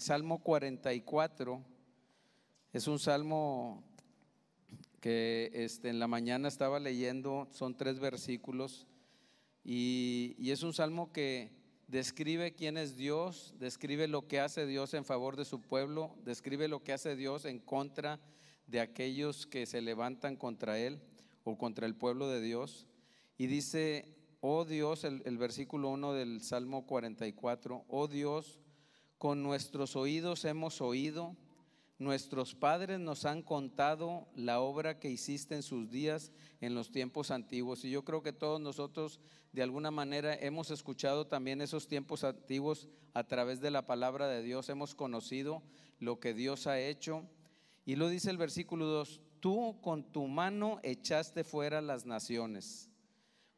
Salmo 44 es un salmo que en la mañana estaba leyendo, son 3 versículos y es un salmo que describe quién es Dios, describe lo que hace Dios en favor de su pueblo, describe lo que hace Dios en contra de aquellos que se levantan contra Él o contra el pueblo de Dios. Y dice: oh Dios, el versículo 1 del Salmo 44, oh Dios, con nuestros oídos hemos oído, nuestros padres nos han contado la obra que hiciste en sus días, en los tiempos antiguos. Y yo creo que todos nosotros de alguna manera hemos escuchado también esos tiempos antiguos a través de la palabra de Dios, hemos conocido lo que Dios ha hecho. Y lo dice el versículo 2, tú con tu mano echaste fuera las naciones,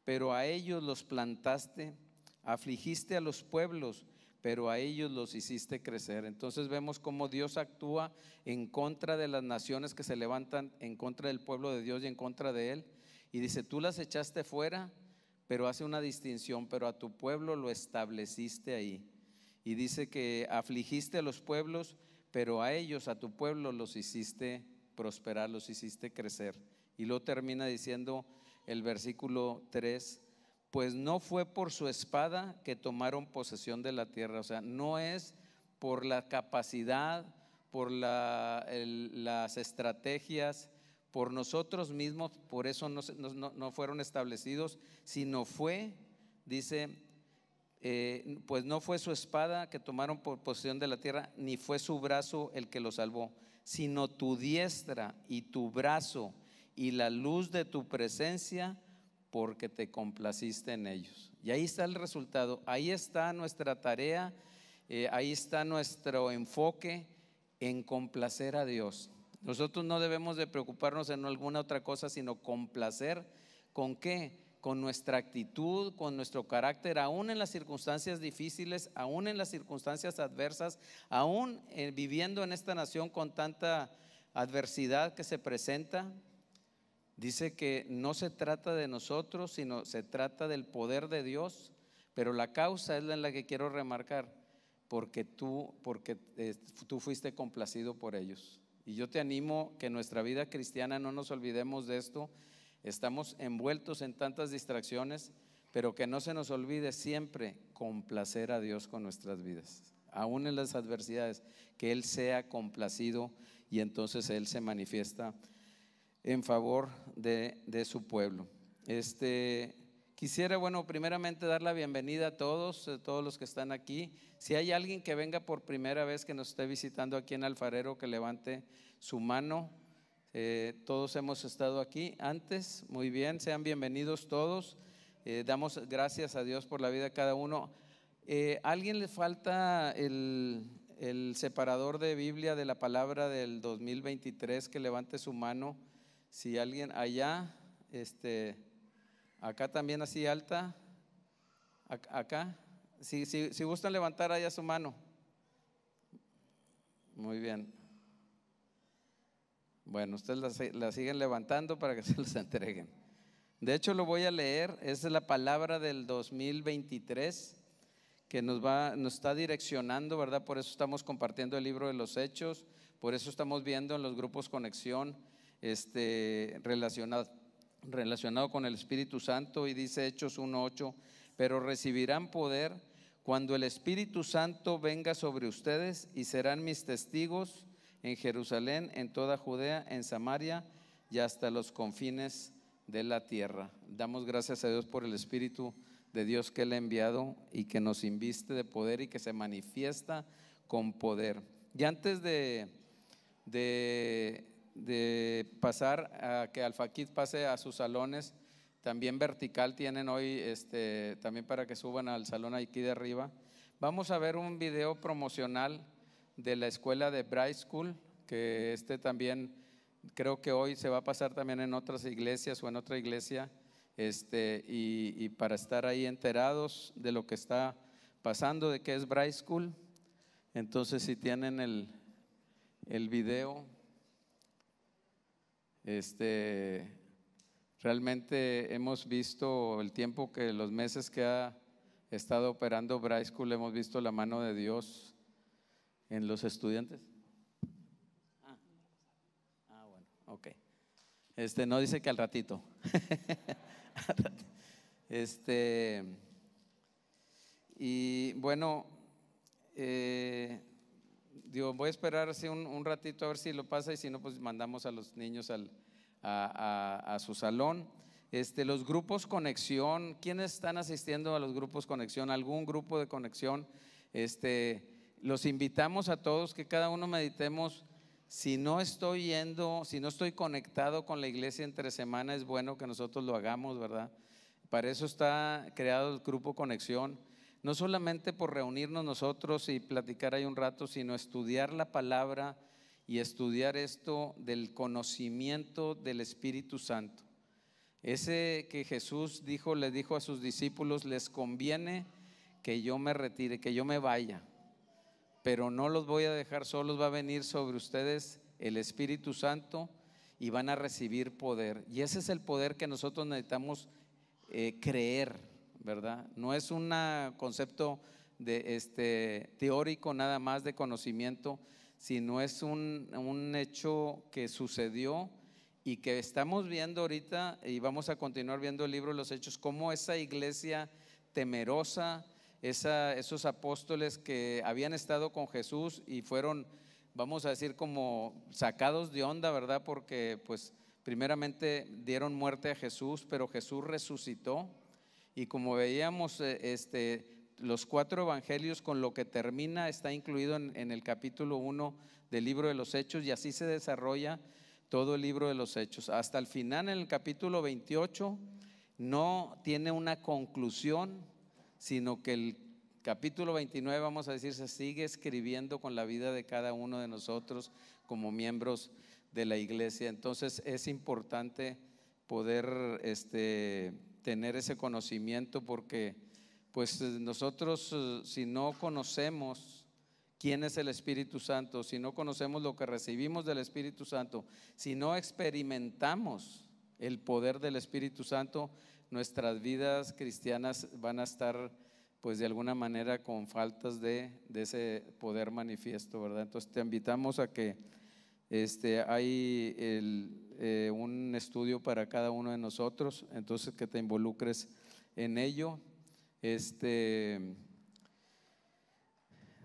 pero a ellos los plantaste, afligiste a los pueblos, pero a ellos los hiciste crecer. Entonces vemos cómo Dios actúa en contra de las naciones que se levantan en contra del pueblo de Dios y en contra de Él. Y dice, tú las echaste fuera, pero hace una distinción, pero a tu pueblo lo estableciste ahí. Y dice que afligiste a los pueblos, pero a ellos, a tu pueblo, los hiciste prosperar, los hiciste crecer. Y luego termina diciendo el versículo 3, pues no fue por su espada que tomaron posesión de la tierra. O sea, no es por la capacidad, por las estrategias, por nosotros mismos, por eso no fueron establecidos, sino fue, dice, pues no fue su espada que tomaron por posesión de la tierra, ni fue su brazo el que lo salvó, sino tu diestra y tu brazo y la luz de tu presencia, porque te complaciste en ellos. Y ahí está el resultado, ahí está nuestra tarea, ahí está nuestro enfoque en complacer a Dios. Nosotros no debemos de preocuparnos en alguna otra cosa, sino complacer. ¿Con qué? Con nuestra actitud, con nuestro carácter, aún en las circunstancias difíciles, aún en las circunstancias adversas, aún viviendo en esta nación con tanta adversidad que se presenta. Dice que no se trata de nosotros, sino se trata del poder de Dios, pero la causa es en la que quiero remarcar, porque tú fuiste complacido por ellos. Y yo te animo que en nuestra vida cristiana no nos olvidemos de esto. Estamos envueltos en tantas distracciones, pero que no se nos olvide siempre complacer a Dios con nuestras vidas, aún en las adversidades, que Él sea complacido y entonces Él se manifiesta en favor de su pueblo. Quisiera, primeramente dar la bienvenida a todos los que están aquí. Si hay alguien que venga por primera vez, que nos esté visitando aquí en Alfarero, que levante su mano. Todos hemos estado aquí antes, muy bien, sean bienvenidos todos. Damos gracias a Dios por la vida de cada uno. ¿A alguien le falta el separador de Biblia de la palabra del 2023? Que levante su mano. Si alguien allá, acá también así alta, acá, si gustan levantar allá su mano. Muy bien. Bueno, ustedes la siguen levantando para que se los entreguen. De hecho, lo voy a leer, es la palabra del 2023 que nos está direccionando, ¿verdad? Por eso estamos compartiendo el libro de los Hechos, por eso estamos viendo en los grupos Conexión relacionado con el Espíritu Santo. Y dice Hechos 1:8, pero recibirán poder cuando el Espíritu Santo venga sobre ustedes, y serán mis testigos en Jerusalén, en toda Judea, en Samaria y hasta los confines de la tierra. Damos gracias a Dios por el Espíritu de Dios que Él ha enviado y que nos inviste de poder y que se manifiesta con poder. Y antes de pasar a que Alfaquid pase a sus salones, también vertical tienen hoy, también para que suban al salón aquí de arriba. Vamos a ver un video promocional de la escuela de Bright School, que también creo que hoy se va a pasar también en otras iglesias o en otra iglesia, y para estar ahí enterados de lo que está pasando, de qué es Bright School. Entonces, si tienen el video, realmente hemos visto el tiempo los meses que ha estado operando Bright School, hemos visto la mano de Dios en los estudiantes. Bueno, ok. No dice que al ratito. Y bueno, digo, voy a esperar así un ratito a ver si lo pasa, y si no, pues mandamos a los niños a su salón. Los grupos conexión, ¿quiénes están asistiendo a los grupos conexión? ¿Algún grupo de conexión? Los invitamos a todos que cada uno meditemos. Si no estoy yendo, si no estoy conectado con la iglesia entre semana, es bueno que nosotros lo hagamos, ¿verdad? Para eso está creado el grupo conexión, no solamente por reunirnos nosotros y platicar ahí un rato, sino estudiar la palabra y estudiar esto del conocimiento del Espíritu Santo. Ese que Jesús dijo, le dijo a sus discípulos: les conviene que yo me retire, que yo me vaya, pero no los voy a dejar solos, va a venir sobre ustedes el Espíritu Santo y van a recibir poder. Y ese es el poder que nosotros necesitamos creer, ¿verdad? No es un concepto teórico nada más de conocimiento, sino es un hecho que sucedió y que estamos viendo ahorita, y vamos a continuar viendo el libro de los Hechos, cómo esa iglesia temerosa, esos apóstoles que habían estado con Jesús y fueron, vamos a decir, como sacados de onda, ¿verdad? Porque pues primeramente dieron muerte a Jesús, pero Jesús resucitó, y como veíamos, los 4 evangelios con lo que termina está incluido en el capítulo 1 del libro de los Hechos, y así se desarrolla todo el libro de los Hechos. Hasta el final, en el capítulo 28, no tiene una conclusión, sino que el capítulo 29, vamos a decir, se sigue escribiendo con la vida de cada uno de nosotros como miembros de la iglesia. Entonces es importante poder tener ese conocimiento, porque pues nosotros, si no conocemos quién es el Espíritu Santo, si no conocemos lo que recibimos del Espíritu Santo, si no experimentamos el poder del Espíritu Santo, nuestras vidas cristianas van a estar pues de alguna manera con faltas de ese poder manifiesto, ¿verdad? Entonces te invitamos a que hay un estudio para cada uno de nosotros, entonces que te involucres en ello.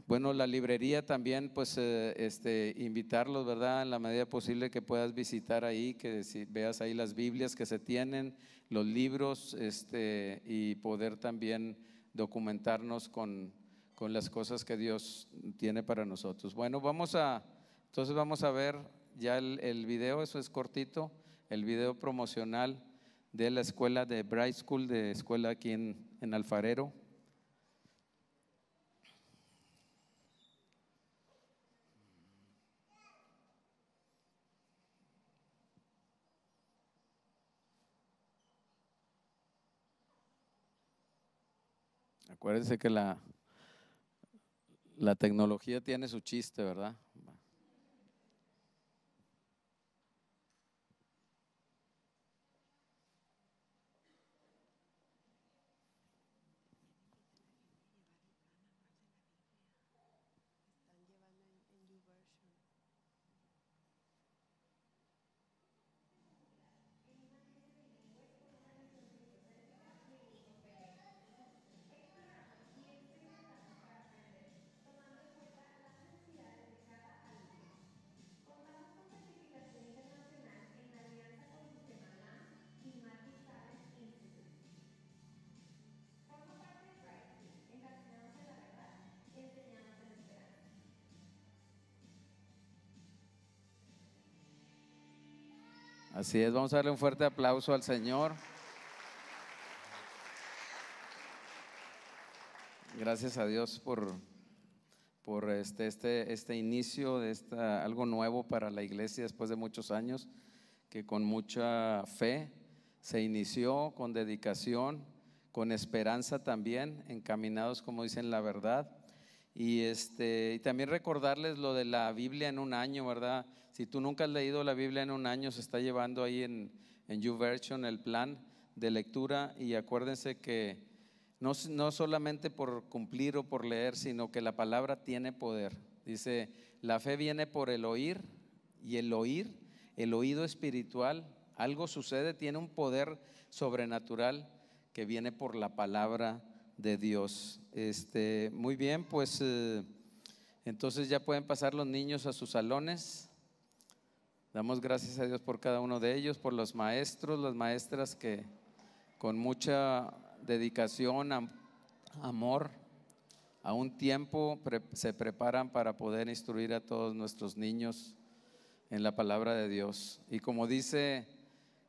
Bueno, la librería también, pues invitarlos, ¿verdad? En la medida posible que puedas visitar ahí, que si veas ahí las Biblias que se tienen, los libros, y poder también documentarnos con las cosas que Dios tiene para nosotros. Bueno, entonces vamos a ver ya el video, eso es cortito, el video promocional de la escuela de Bright School, de escuela aquí en Alfarero. Acuérdense que la tecnología tiene su chiste, ¿verdad? Así es, vamos a darle un fuerte aplauso al Señor. Gracias a Dios por este inicio de algo nuevo para la iglesia después de muchos años, que con mucha fe se inició, con dedicación, con esperanza también, encaminados, como dicen, la verdad. Y también recordarles lo de la Biblia en un año, ¿verdad? Si tú nunca has leído la Biblia en un año, se está llevando ahí en YouVersion el plan de lectura, y acuérdense que no solamente por cumplir o por leer, sino que la palabra tiene poder. Dice, la fe viene por el oír, y el oír, el oído espiritual, algo sucede, tiene un poder sobrenatural que viene por la palabra de Dios. Muy bien, pues entonces ya pueden pasar los niños a sus salones. Damos gracias a Dios por cada uno de ellos, por los maestros, las maestras que con mucha dedicación, amor, a un tiempo se preparan para poder instruir a todos nuestros niños en la palabra de Dios. Y como dice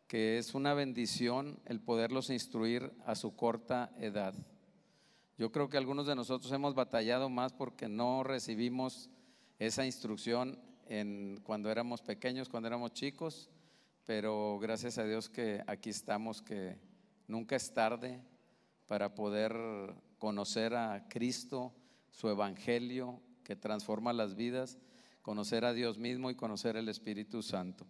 que es una bendición el poderlos instruir a su corta edad. Yo creo que algunos de nosotros hemos batallado más porque no recibimos esa instrucción cuando éramos pequeños, cuando éramos chicos, pero gracias a Dios que aquí estamos, que nunca es tarde para poder conocer a Cristo, su evangelio que transforma las vidas, conocer a Dios mismo y conocer el Espíritu Santo.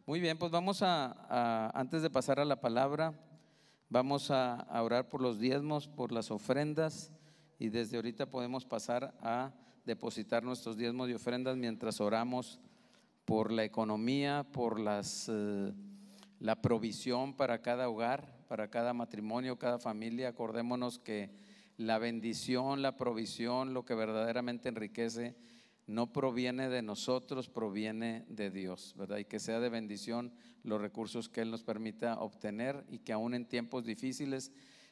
Muy bien, pues vamos antes de pasar a la palabra, vamos a orar por los diezmos, por las ofrendas, y desde ahorita podemos pasar a depositar nuestros diezmos y ofrendas mientras oramos por la economía, por la provisión para cada hogar, para cada matrimonio, cada familia. Acordémonos que la bendición, la provisión, lo que verdaderamente enriquece, no proviene de nosotros, proviene de Dios, ¿verdad? Y que sea de bendición los recursos que Él nos permita obtener, y que aún en tiempos difíciles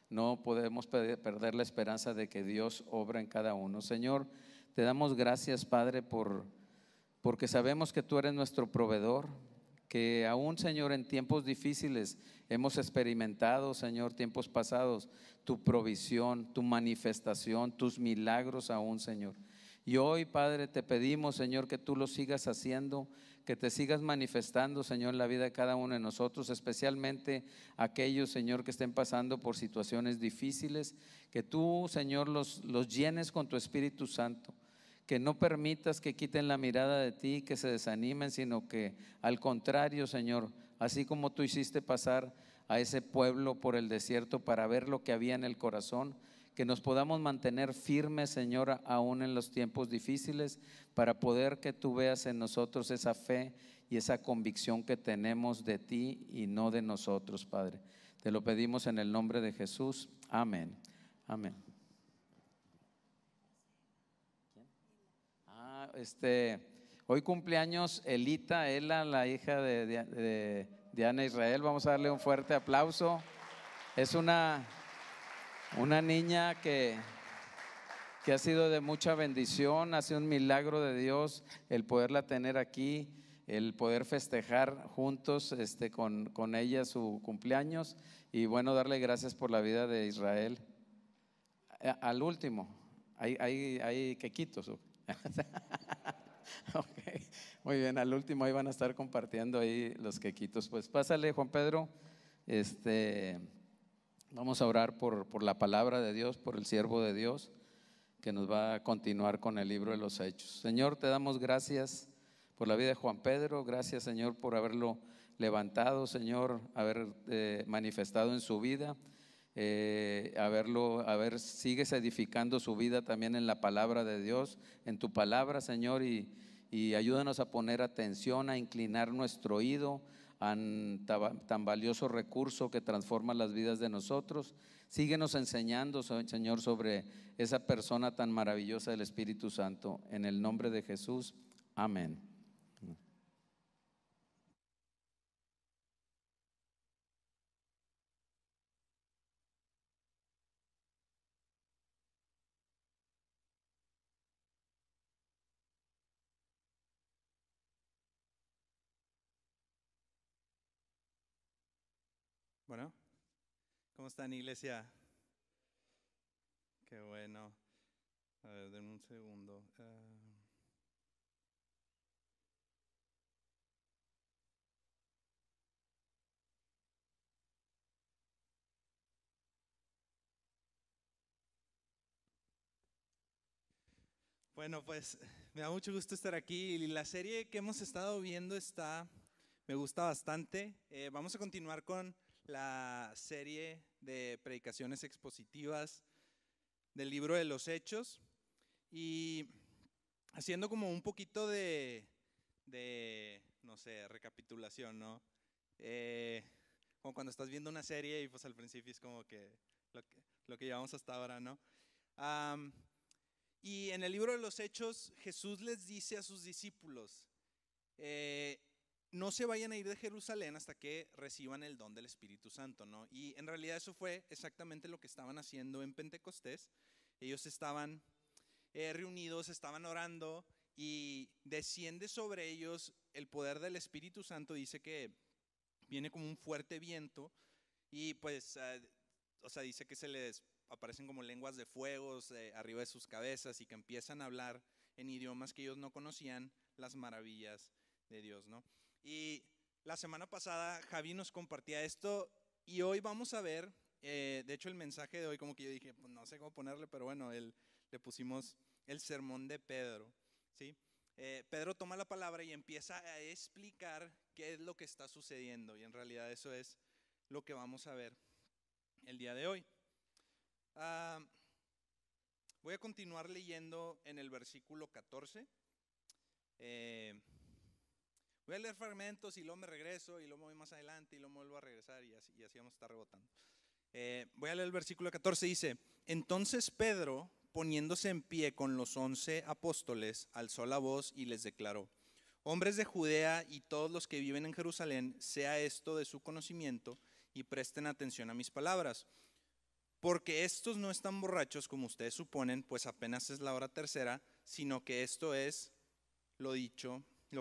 no podemos perder la esperanza de que Dios obra en cada uno. Señor, te damos gracias, Padre, porque sabemos que tú eres nuestro proveedor, que aún, Señor, en tiempos difíciles hemos experimentado, Señor, tiempos pasados, tu provisión, tu manifestación, tus milagros aún, Señor. Y hoy, Padre, te pedimos, Señor, que tú lo sigas haciendo, que te sigas manifestando, Señor, en la vida de cada uno de nosotros, especialmente aquellos, Señor, que estén pasando por situaciones difíciles, que tú, Señor, los llenes con tu Espíritu Santo, que no permitas que quiten la mirada de ti, que se desanimen, sino que al contrario, Señor, así como tú hiciste pasar a ese pueblo por el desierto para ver lo que había en el corazón, que nos podamos mantener firmes, Señor, aún en los tiempos difíciles, para poder que tú veas en nosotros esa fe y esa convicción que tenemos de ti y no de nosotros, Padre. Te lo pedimos en el nombre de Jesús. Amén. Amén. Hoy cumpleaños Elita, Ela, la hija de Diana Israel. Vamos a darle un fuerte aplauso. Es una niña que ha sido de mucha bendición, ha sido un milagro de Dios el poderla tener aquí, el poder festejar juntos con ella su cumpleaños, y bueno, darle gracias por la vida de Israel. Al último, hay quequitos. Okay. Muy bien, al último ahí van a estar compartiendo ahí los quequitos. Pues pásale, Juan Pedro. Vamos a orar por la palabra de Dios, por el siervo de Dios que nos va a continuar con el libro de los Hechos. Señor, te damos gracias por la vida de Juan Pedro. Gracias, Señor, por haberlo levantado, Señor, haber manifestado en su vida, sigues edificando su vida también en la palabra de Dios, en tu palabra, Señor, y ayúdanos a poner atención, a inclinar nuestro oído a tan valioso recurso que transforma las vidas de nosotros. Síguenos enseñando, Señor, sobre esa persona tan maravillosa del Espíritu Santo. En el nombre de Jesús, amén. Bueno, ¿cómo están, iglesia? Qué bueno. A ver, denme un segundo. Bueno, pues me da mucho gusto estar aquí, y la serie que hemos estado viendo me gusta bastante. Vamos a continuar con la serie de predicaciones expositivas del libro de los Hechos, y haciendo como un poquito de no sé, recapitulación, ¿no? Como cuando estás viendo una serie y pues al principio es como que lo que llevamos hasta ahora, ¿no? Y en el libro de los Hechos, Jesús les dice a sus discípulos, no se vayan a ir de Jerusalén hasta que reciban el don del Espíritu Santo, ¿no? Y en realidad eso fue exactamente lo que estaban haciendo en Pentecostés. Ellos estaban reunidos, estaban orando y desciende sobre ellos el poder del Espíritu Santo. Dice que viene como un fuerte viento y pues, o sea, dice que se les aparecen como lenguas de fuego arriba de sus cabezas y que empiezan a hablar en idiomas que ellos no conocían las maravillas de Dios, ¿no? Y la semana pasada Javi nos compartía esto y hoy vamos a ver, de hecho el mensaje de hoy como que yo dije, pues no sé cómo ponerle, pero bueno, le pusimos el sermón de Pedro, ¿sí? Pedro toma la palabra y empieza a explicar qué es lo que está sucediendo y en realidad eso es lo que vamos a ver el día de hoy. Voy a continuar leyendo en el versículo 14. Voy a leer fragmentos y luego me regreso y luego me voy más adelante y luego me vuelvo a regresar y así vamos a estar rebotando. Voy a leer el versículo 14, dice: entonces Pedro, poniéndose en pie con los 11 apóstoles, alzó la voz y les declaró: hombres de Judea y todos los que viven en Jerusalén, sea esto de su conocimiento y presten atención a mis palabras. Porque estos no están borrachos como ustedes suponen, pues apenas es la hora tercera, sino que esto es lo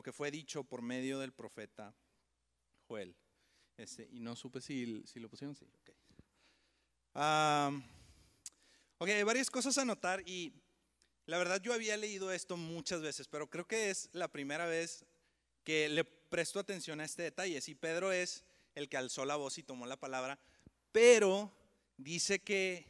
que fue dicho por medio del profeta Joel. Y no supe si lo pusieron, sí, ok. Ok, hay varias cosas a notar y la verdad yo había leído esto muchas veces, pero creo que es la primera vez que le presto atención a este detalle. Sí, Pedro es el que alzó la voz y tomó la palabra, pero dice que,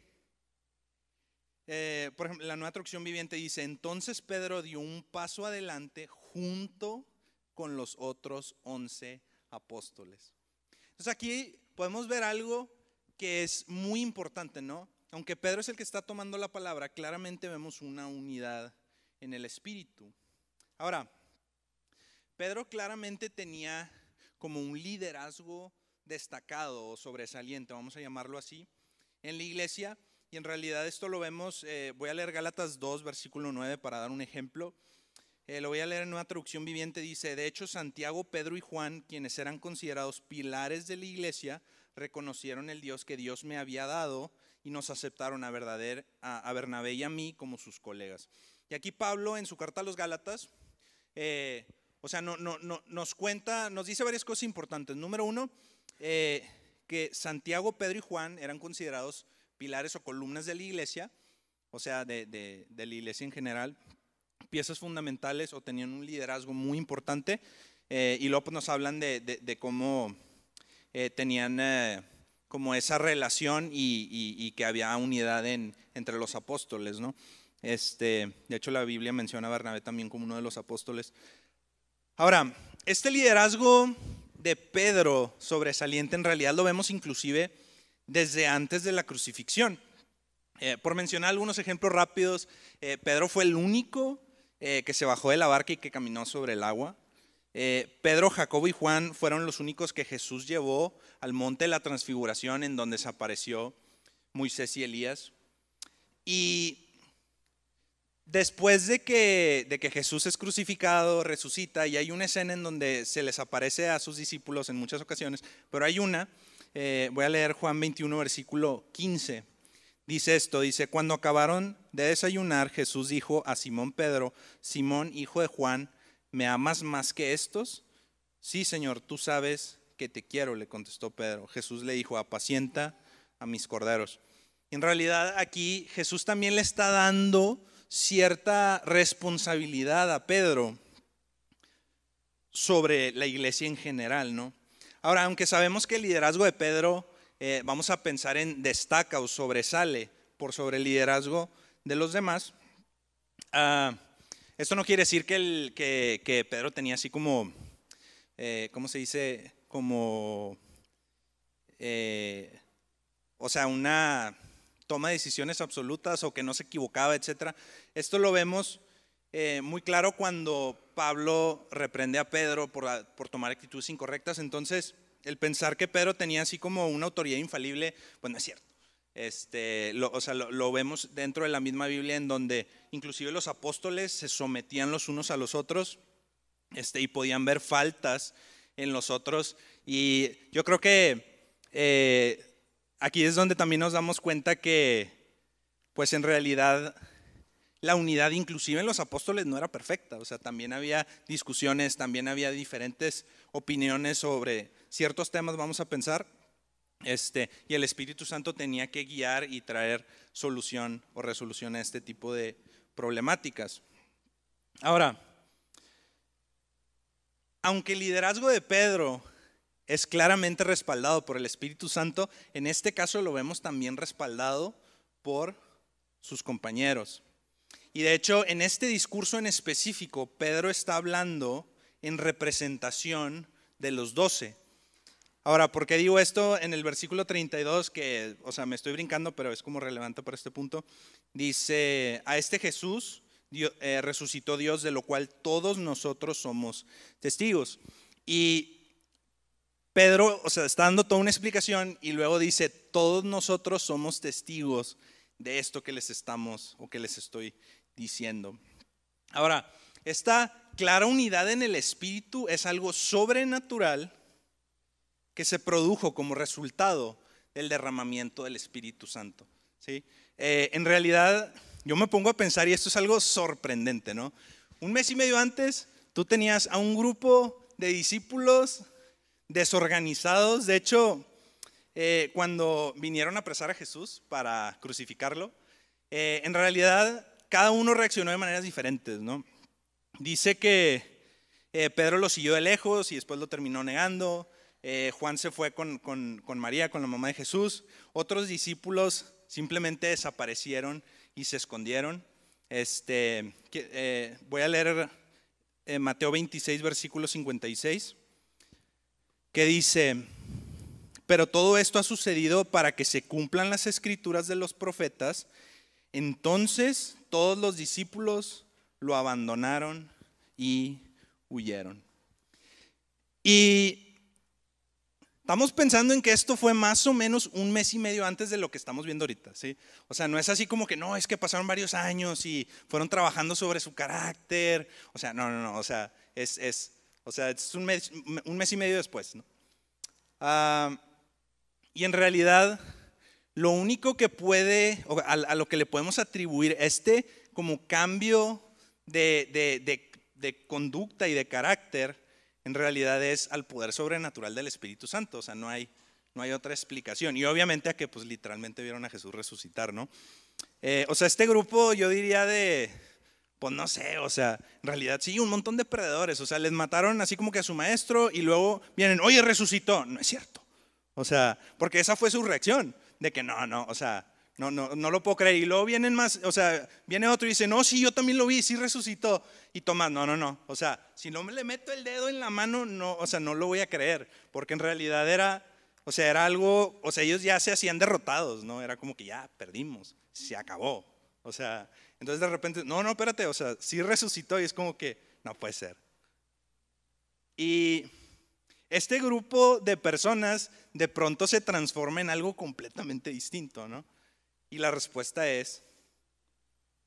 por ejemplo, la Nueva Traducción Viviente dice: entonces Pedro dio un paso adelante junto con los otros 11 apóstoles. Entonces aquí podemos ver algo que es muy importante, ¿no? Aunque Pedro es el que está tomando la palabra, claramente vemos una unidad en el espíritu. Ahora, Pedro claramente tenía como un liderazgo destacado o sobresaliente, vamos a llamarlo así, en la iglesia. Y en realidad esto lo vemos, voy a leer Gálatas 2, versículo 9 para dar un ejemplo. Lo voy a leer en una traducción viviente, dice: de hecho Santiago, Pedro y Juan, quienes eran considerados pilares de la iglesia, reconocieron el Dios que Dios me había dado y nos aceptaron a Bernabé y a mí como sus colegas. Y aquí Pablo en su carta a los Gálatas, nos cuenta, nos dice varias cosas importantes. Número uno, que Santiago, Pedro y Juan eran considerados pilares o columnas de la iglesia, o sea, de la iglesia en general, piezas fundamentales o tenían un liderazgo muy importante. Y luego pues, nos hablan de cómo tenían como esa relación y que había unidad entre los apóstoles, ¿no? De hecho la Biblia menciona a Bernabé también como uno de los apóstoles. Ahora, este liderazgo de Pedro sobresaliente en realidad lo vemos inclusive desde antes de la crucifixión. Por mencionar algunos ejemplos rápidos, Pedro fue el único que se bajó de la barca y que caminó sobre el agua. Pedro, Jacobo y Juan fueron los únicos que Jesús llevó al monte de la transfiguración, en donde se apareció Moisés y Elías. Y después de que Jesús es crucificado, resucita, y hay una escena en donde se les aparece a sus discípulos en muchas ocasiones, pero hay una, voy a leer Juan 21, versículo 15. Dice esto, dice: cuando acabaron de desayunar, Jesús dijo a Simón Pedro: Simón, hijo de Juan, ¿me amas más que estos? Sí, Señor, tú sabes que te quiero, le contestó Pedro. Jesús le dijo: apacienta a mis corderos. En realidad aquí Jesús también le está dando cierta responsabilidad a Pedro sobre la iglesia en general, ¿no? Ahora, aunque sabemos que el liderazgo de Pedro, vamos a pensar en destaca o sobresale por sobre el liderazgo de los demás, esto no quiere decir que Pedro tenía así como, ¿cómo se dice? Como, o sea, una toma de decisiones absolutas o que no se equivocaba, etcétera. Esto lo vemos muy claro cuando Pablo reprende a Pedro por tomar actitudes incorrectas. Entonces, el pensar que Pedro tenía así como una autoridad infalible, pues no es cierto. Lo vemos dentro de la misma Biblia, en donde inclusive los apóstoles se sometían los unos a los otros, y podían ver faltas en los otros. Y yo creo que aquí es donde también nos damos cuenta que, pues en realidad, la unidad inclusive en los apóstoles no era perfecta. O sea, también había discusiones, también había diferentes opiniones sobre ciertos temas, vamos a pensar. Y el Espíritu Santo tenía que guiar y traer solución o resolución a este tipo de problemáticas. Ahora, aunque el liderazgo de Pedro es claramente respaldado por el Espíritu Santo, en este caso lo vemos también respaldado por sus compañeros. Y de hecho, en este discurso en específico, Pedro está hablando en representación de los 12. Ahora, ¿por qué digo esto? En el versículo 32, que, o sea, me estoy brincando, pero es como relevante para este punto, dice: a este Jesús resucitó Dios, de lo cual todos nosotros somos testigos. Y Pedro, o sea, está dando toda una explicación y luego dice: todos nosotros somos testigos de esto que les estoy diciendo. Ahora, esta clara unidad en el Espíritu es algo sobrenatural que se produjo como resultado del derramamiento del Espíritu Santo, ¿sí? En realidad, yo me pongo a pensar, y esto es algo sorprendente, ¿no? Un mes y medio antes, tú tenías a un grupo de discípulos desorganizados. De hecho, cuando vinieron a apresar a Jesús para crucificarlo, en realidad cada uno reaccionó de maneras diferentes, ¿no? Dice que Pedro lo siguió de lejos y después lo terminó negando. Juan se fue con María, con la mamá de Jesús. Otros discípulos simplemente desaparecieron y se escondieron. Voy a leer Mateo 26, versículo 56, que dice: pero todo esto ha sucedido para que se cumplan las escrituras de los profetas. Entonces todos los discípulos lo abandonaron y huyeron. Y estamos pensando en que esto fue más o menos un mes y medio antes de lo que estamos viendo ahorita, ¿sí? O sea, no es así como que no, es que pasaron varios años y fueron trabajando sobre su carácter. O sea, no, o sea, es un mes y medio después, ¿no? Y en realidad, lo único que puede, a lo que le podemos atribuir como cambio de conducta y de carácter, en realidad es al poder sobrenatural del Espíritu Santo. O sea, no hay otra explicación. Y obviamente a que pues literalmente vieron a Jesús resucitar, ¿no? O sea, este grupo, yo diría pues no sé, o sea, en realidad sí, un montón de perdedores. O sea, les mataron así como que a su maestro y luego vienen: oye, resucitó. No es cierto. O sea, porque esa fue su reacción, de que no, o sea, no lo puedo creer. Y luego vienen más, o sea, viene otro y dice: no, sí, yo también lo vi, sí resucitó. Y Tomás: no, o sea, si no me le meto el dedo en la mano, no, o sea, no lo voy a creer, porque en realidad era algo, o sea, ellos ya se hacían derrotados, ¿no? Era como que ya perdimos, se acabó. O sea, entonces de repente, no, espérate, o sea, sí resucitó, y es como que no puede ser. Y este grupo de personas de pronto se transforma en algo completamente distinto, ¿no? Y la respuesta es: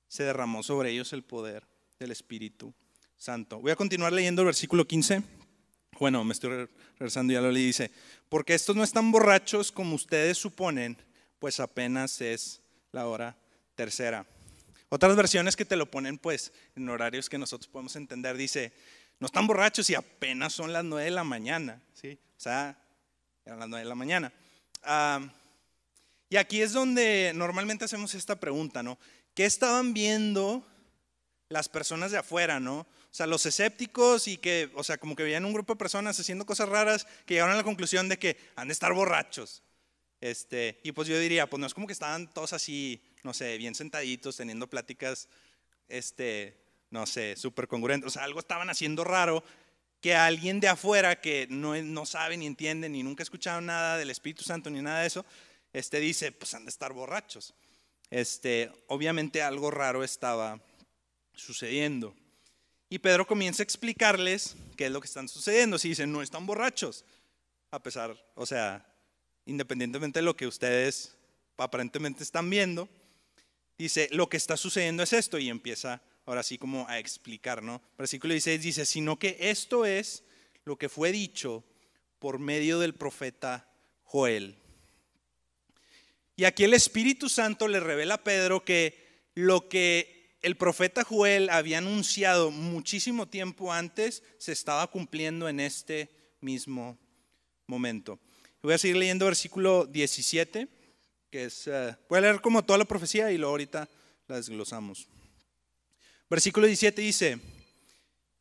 se derramó sobre ellos el poder del Espíritu Santo. Voy a continuar leyendo el versículo 15. Bueno, me estoy regresando, ya lo leí. Dice: porque estos no están borrachos como ustedes suponen, pues apenas es la hora tercera. Otras versiones que te lo ponen pues en horarios que nosotros podemos entender, dice: no están borrachos y apenas son las 9 de la mañana, ¿sí? O sea, eran las 9 de la mañana. Y aquí es donde normalmente hacemos esta pregunta, ¿no? ¿Qué estaban viendo las personas de afuera, ¿no? O sea, los escépticos, y que, o sea, como que veían un grupo de personas haciendo cosas raras, que llegaron a la conclusión de que han de estar borrachos. Y pues yo diría, pues no es como que estaban todos así, no sé, bien sentaditos, teniendo pláticas, no sé, súper congruentes. O sea, algo estaban haciendo raro, que alguien de afuera que no sabe ni entiende ni nunca ha escuchado nada del Espíritu Santo ni nada de eso, dice: pues han de estar borrachos. Obviamente algo raro estaba sucediendo. Y Pedro comienza a explicarles qué es lo que están sucediendo. Si dicen, no están borrachos, a pesar, o sea, independientemente de lo que ustedes aparentemente están viendo, dice, lo que está sucediendo es esto, y empieza ahora sí como a explicar, ¿no? Versículo 16 dice, sino que esto es lo que fue dicho por medio del profeta Joel. Y aquí el Espíritu Santo le revela a Pedro que lo que el profeta Joel había anunciado muchísimo tiempo antes se estaba cumpliendo en este mismo momento. Voy a seguir leyendo versículo 17, que es, voy a leer como toda la profecía y luego ahorita la desglosamos. Versículo 17 dice,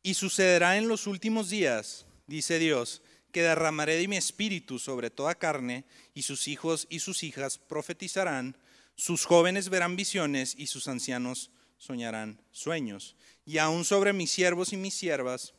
y sucederá en los últimos días, dice Dios, que derramaré de mi espíritu sobre toda carne, y sus hijos y sus hijas profetizarán, sus jóvenes verán visiones y sus ancianos soñarán sueños. Y aún sobre mis siervos y mis siervas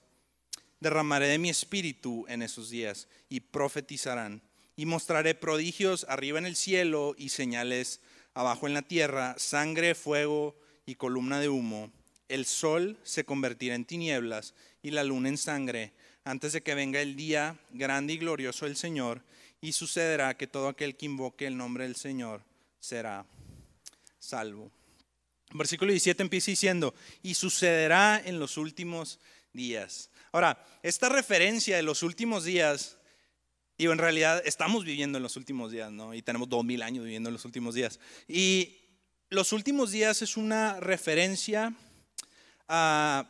derramaré de mi espíritu en esos días, y profetizarán. Y mostraré prodigios arriba en el cielo y señales abajo en la tierra, sangre, fuego y columna de humo. El sol se convertirá en tinieblas y la luna en sangre, antes de que venga el día grande y glorioso del Señor, y sucederá que todo aquel que invoque el nombre del Señor será salvo. Versículo 17 empieza diciendo, y sucederá en los últimos días. Ahora, esta referencia de los últimos días, digo, en realidad estamos viviendo en los últimos días, ¿no? Y tenemos 2000 años viviendo en los últimos días. Y los últimos días es una referencia a,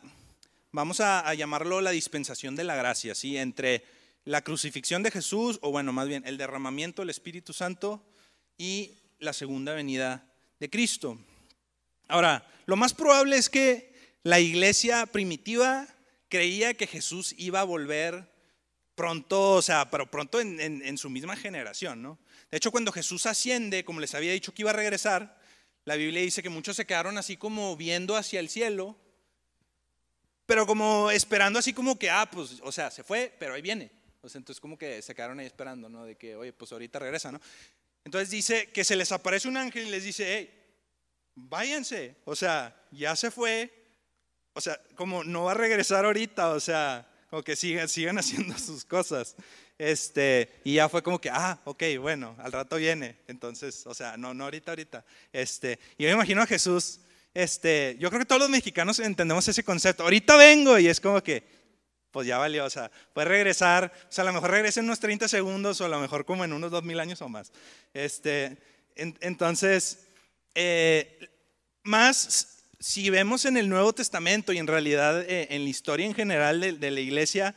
vamos a llamarlo la dispensación de la gracia, ¿sí? Entre la crucifixión de Jesús, o bueno, más bien el derramamiento del Espíritu Santo y la segunda venida de Cristo. Ahora, lo más probable es que la iglesia primitiva creía que Jesús iba a volver pronto, o sea, pero pronto en su misma generación, ¿no? De hecho, cuando Jesús asciende, como les había dicho que iba a regresar, la Biblia dice que muchos se quedaron así como viendo hacia el cielo, pero como esperando así como que, pues, o sea, se fue, pero ahí viene. O sea, entonces como que se quedaron ahí esperando, ¿no? De que, oye, pues ahorita regresa, ¿no? Entonces dice que se les aparece un ángel y les dice, hey, váyanse, o sea, ya se fue, o sea, como no va a regresar ahorita, o sea, como que sigan haciendo sus cosas. Y ya fue como que, ok, bueno, al rato viene. Entonces, o sea, no ahorita. Y yo me imagino a Jesús, yo creo que todos los mexicanos entendemos ese concepto. Ahorita vengo, y es como que, pues ya valió, o sea, puede regresar, o sea, a lo mejor regresa en unos 30 segundos, o a lo mejor como en unos 2000 años o más. Entonces, más si vemos en el Nuevo Testamento y en realidad en la historia en general de la iglesia,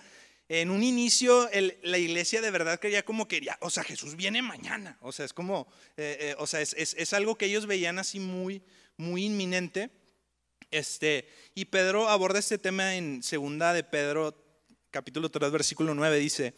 en un inicio la iglesia de verdad creía como que, o sea, Jesús viene mañana, o sea, es como, o sea, es algo que ellos veían así muy, muy inminente. Y Pedro aborda este tema en segunda de Pedro, capítulo 3, versículo 9, dice,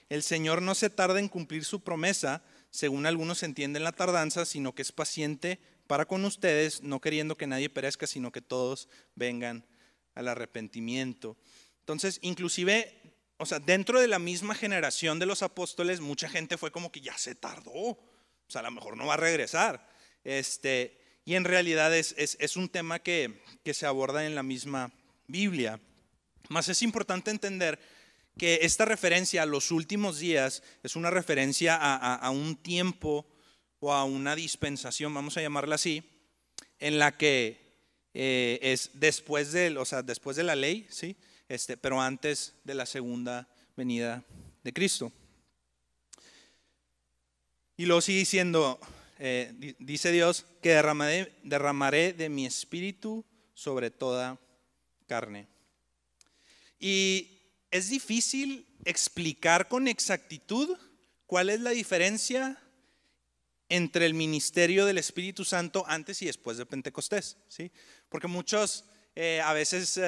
el Señor no se tarda en cumplir su promesa, según algunos entienden la tardanza, sino que es paciente para con ustedes, no queriendo que nadie perezca, sino que todos vengan al arrepentimiento. Entonces, inclusive, o sea, dentro de la misma generación de los apóstoles, mucha gente fue como que ya se tardó, o sea, a lo mejor no va a regresar. Y en realidad es un tema que se aborda en la misma Biblia. Más es importante entender que esta referencia a los últimos días es una referencia a un tiempo o a una dispensación, vamos a llamarla así, en la que es después después de la ley, ¿sí? Pero antes de la segunda venida de Cristo. Y luego sigue diciendo, dice Dios, que derramaré de mi espíritu sobre toda carne. Y es difícil explicar con exactitud cuál es la diferencia entre el ministerio del Espíritu Santo antes y después de Pentecostés, ¿sí? Porque muchos a veces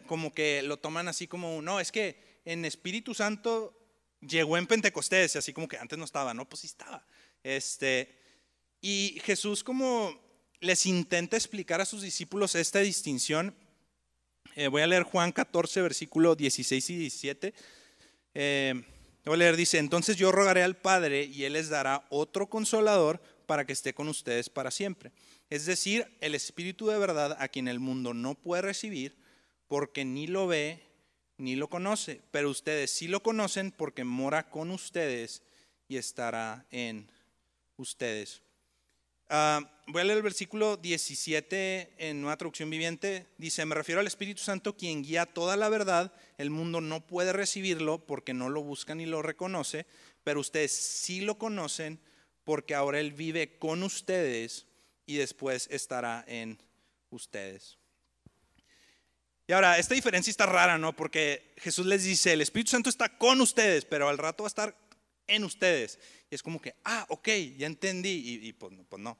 como que lo toman así como, no, es que en Espíritu Santo llegó en Pentecostés, así como que antes no estaba, no, pues sí estaba. Y Jesús como les intenta explicar a sus discípulos esta distinción. Voy a leer Juan 14, versículo 16 y 17. Voy a leer, dice, entonces yo rogaré al Padre y Él les dará otro consolador para que esté con ustedes para siempre. es decir, el Espíritu de verdad, a quien el mundo no puede recibir porque ni lo ve ni lo conoce, pero ustedes sí lo conocen porque mora con ustedes y estará en ustedes. Voy a leer el versículo 17 en Nueva Traducción Viviente. Dice: me refiero al Espíritu Santo, quien guía toda la verdad. El mundo no puede recibirlo porque no lo busca ni lo reconoce, pero ustedes sí lo conocen porque ahora Él vive con ustedes y después estará en ustedes. Y ahora, esta diferencia está rara, ¿no? Porque Jesús les dice: el Espíritu Santo está con ustedes, pero al rato va a estar en ustedes. Y es como que, ok, ya entendí. Y pues no,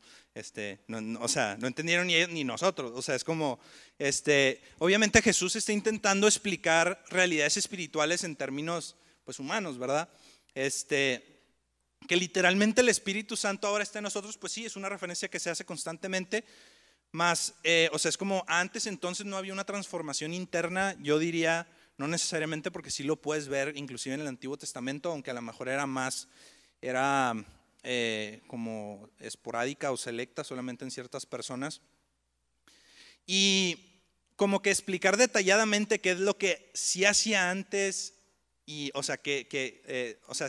o sea, no entendieron ni ellos ni nosotros. O sea, es como, obviamente Jesús está intentando explicar realidades espirituales en términos, pues, humanos, ¿verdad? Que literalmente el Espíritu Santo ahora está en nosotros, pues sí, es una referencia que se hace constantemente. Más, o sea, es como antes entonces no había una transformación interna, yo diría, no necesariamente, porque sí lo puedes ver inclusive en el Antiguo Testamento, aunque a lo mejor era más, como esporádica o selecta solamente en ciertas personas. Y como que explicar detalladamente qué es lo que sí hacía antes, y, o sea,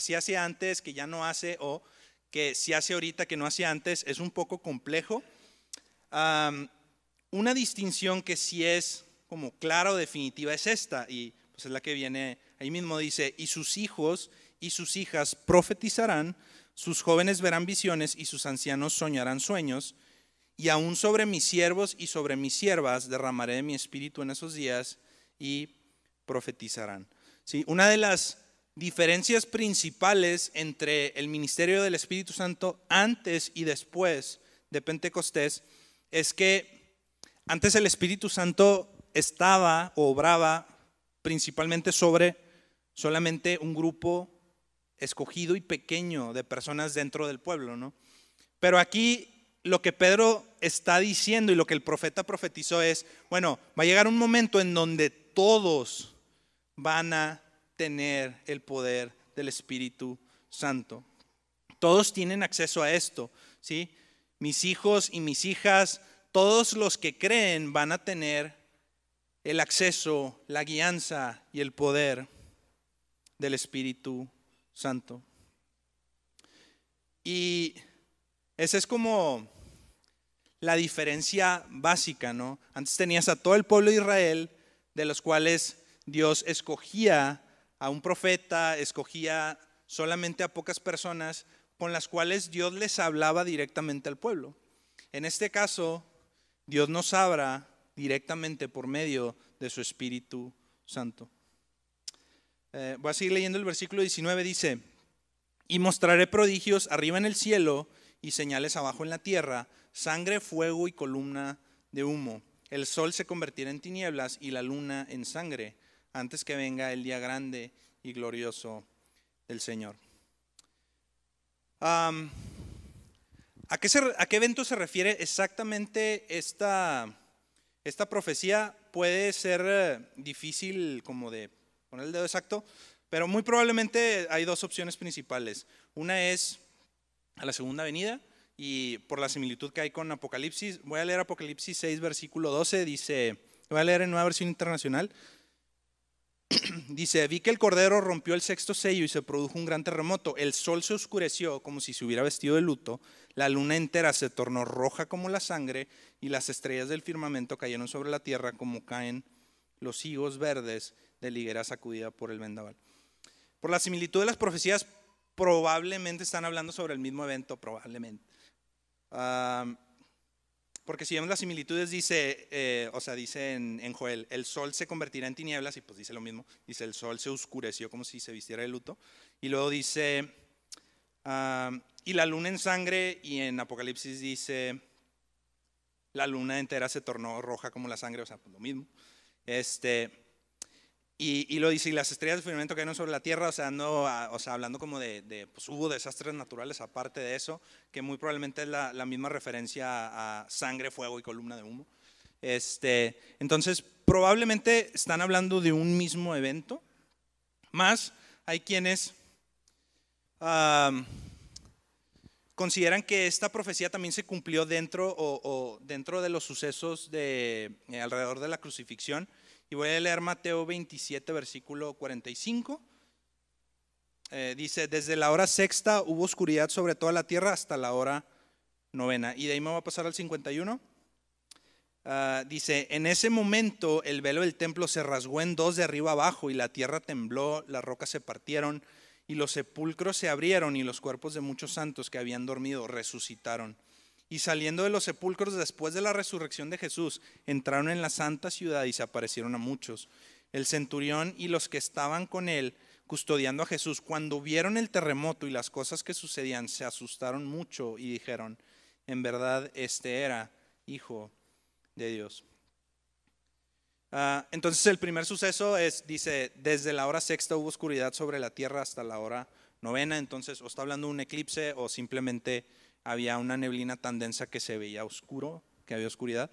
sí hacía antes que ya no hace, o que sí hace ahorita que no hacía antes, es un poco complejo. Una distinción que sí es como clara o definitiva es esta, y pues es la que viene ahí mismo. Dice: y sus hijos y sus hijas profetizarán, sus jóvenes verán visiones y sus ancianos soñarán sueños, y aún sobre mis siervos y sobre mis siervas derramaré de mi espíritu en esos días y profetizarán. ¿Sí? Una de las diferencias principales entre el ministerio del Espíritu Santo antes y después de Pentecostés es que antes el Espíritu Santo estaba o obraba principalmente sobre solamente un grupo escogido y pequeño de personas dentro del pueblo, ¿no? Pero aquí lo que Pedro está diciendo y lo que el profeta profetizó es, bueno, va a llegar un momento en donde todos van a tener el poder del Espíritu Santo. Todos tienen acceso a esto, ¿sí? Mis hijos y mis hijas, todos los que creen van a tener el acceso, la guianza y el poder del Espíritu Santo. Y esa es como la diferencia básica, ¿no? Antes tenías a todo el pueblo de Israel, de los cuales Dios escogía a un profeta, escogía solamente a pocas personas con las cuales Dios les hablaba directamente al pueblo. En este caso, Dios nos habla directamente por medio de su Espíritu Santo. Voy a seguir leyendo el versículo 19, dice: y mostraré prodigios arriba en el cielo y señales abajo en la tierra, sangre, fuego y columna de humo. El sol se convertirá en tinieblas y la luna en sangre, antes que venga el día grande y glorioso del Señor. ¿A qué evento se refiere exactamente esta profecía? Puede ser difícil como de poner el dedo exacto, pero muy probablemente hay dos opciones principales. Una es a la segunda venida, y por la similitud que hay con Apocalipsis. Voy a leer Apocalipsis 6, versículo 12, dice, voy a leer en Nueva Versión Internacional. Dice: vi que el Cordero rompió el sexto sello y se produjo un gran terremoto. El sol se oscureció como si se hubiera vestido de luto, la luna entera se tornó roja como la sangre y las estrellas del firmamento cayeron sobre la tierra como caen los higos verdes de la higuera sacudida por el vendaval. Por la similitud de las profecías, probablemente están hablando sobre el mismo evento, probablemente. Porque si vemos las similitudes, dice en Joel, el sol se convertirá en tinieblas, y pues dice lo mismo, dice el sol se oscureció como si se vistiera de luto, y luego dice, y la luna en sangre, y en Apocalipsis dice, la luna entera se tornó roja como la sangre, o sea, pues lo mismo. Y lo dice, y las estrellas del firmamento cayeron sobre la tierra, o sea, hablando como de pues hubo desastres naturales aparte de eso, que muy probablemente es la misma referencia a sangre, fuego y columna de humo. Entonces, probablemente están hablando de un mismo evento, más hay quienes consideran que esta profecía también se cumplió dentro de los sucesos alrededor de la crucifixión. Y voy a leer Mateo 27, versículo 45. Dice, desde la hora sexta hubo oscuridad sobre toda la tierra hasta la hora novena. Y de ahí me voy a pasar al 51. Dice, en ese momento el velo del templo se rasgó en dos de arriba abajo y la tierra tembló, las rocas se partieron y los sepulcros se abrieron y los cuerpos de muchos santos que habían dormido resucitaron. Y saliendo de los sepulcros después de la resurrección de Jesús, entraron en la santa ciudad y se aparecieron a muchos. El centurión y los que estaban con él custodiando a Jesús, cuando vieron el terremoto y las cosas que sucedían, se asustaron mucho y dijeron, en verdad este era Hijo de Dios. Entonces el primer suceso dice, desde la hora sexta hubo oscuridad sobre la tierra hasta la hora novena. Entonces o está hablando de un eclipse o simplemente había una neblina tan densa que se veía oscuro, que había oscuridad,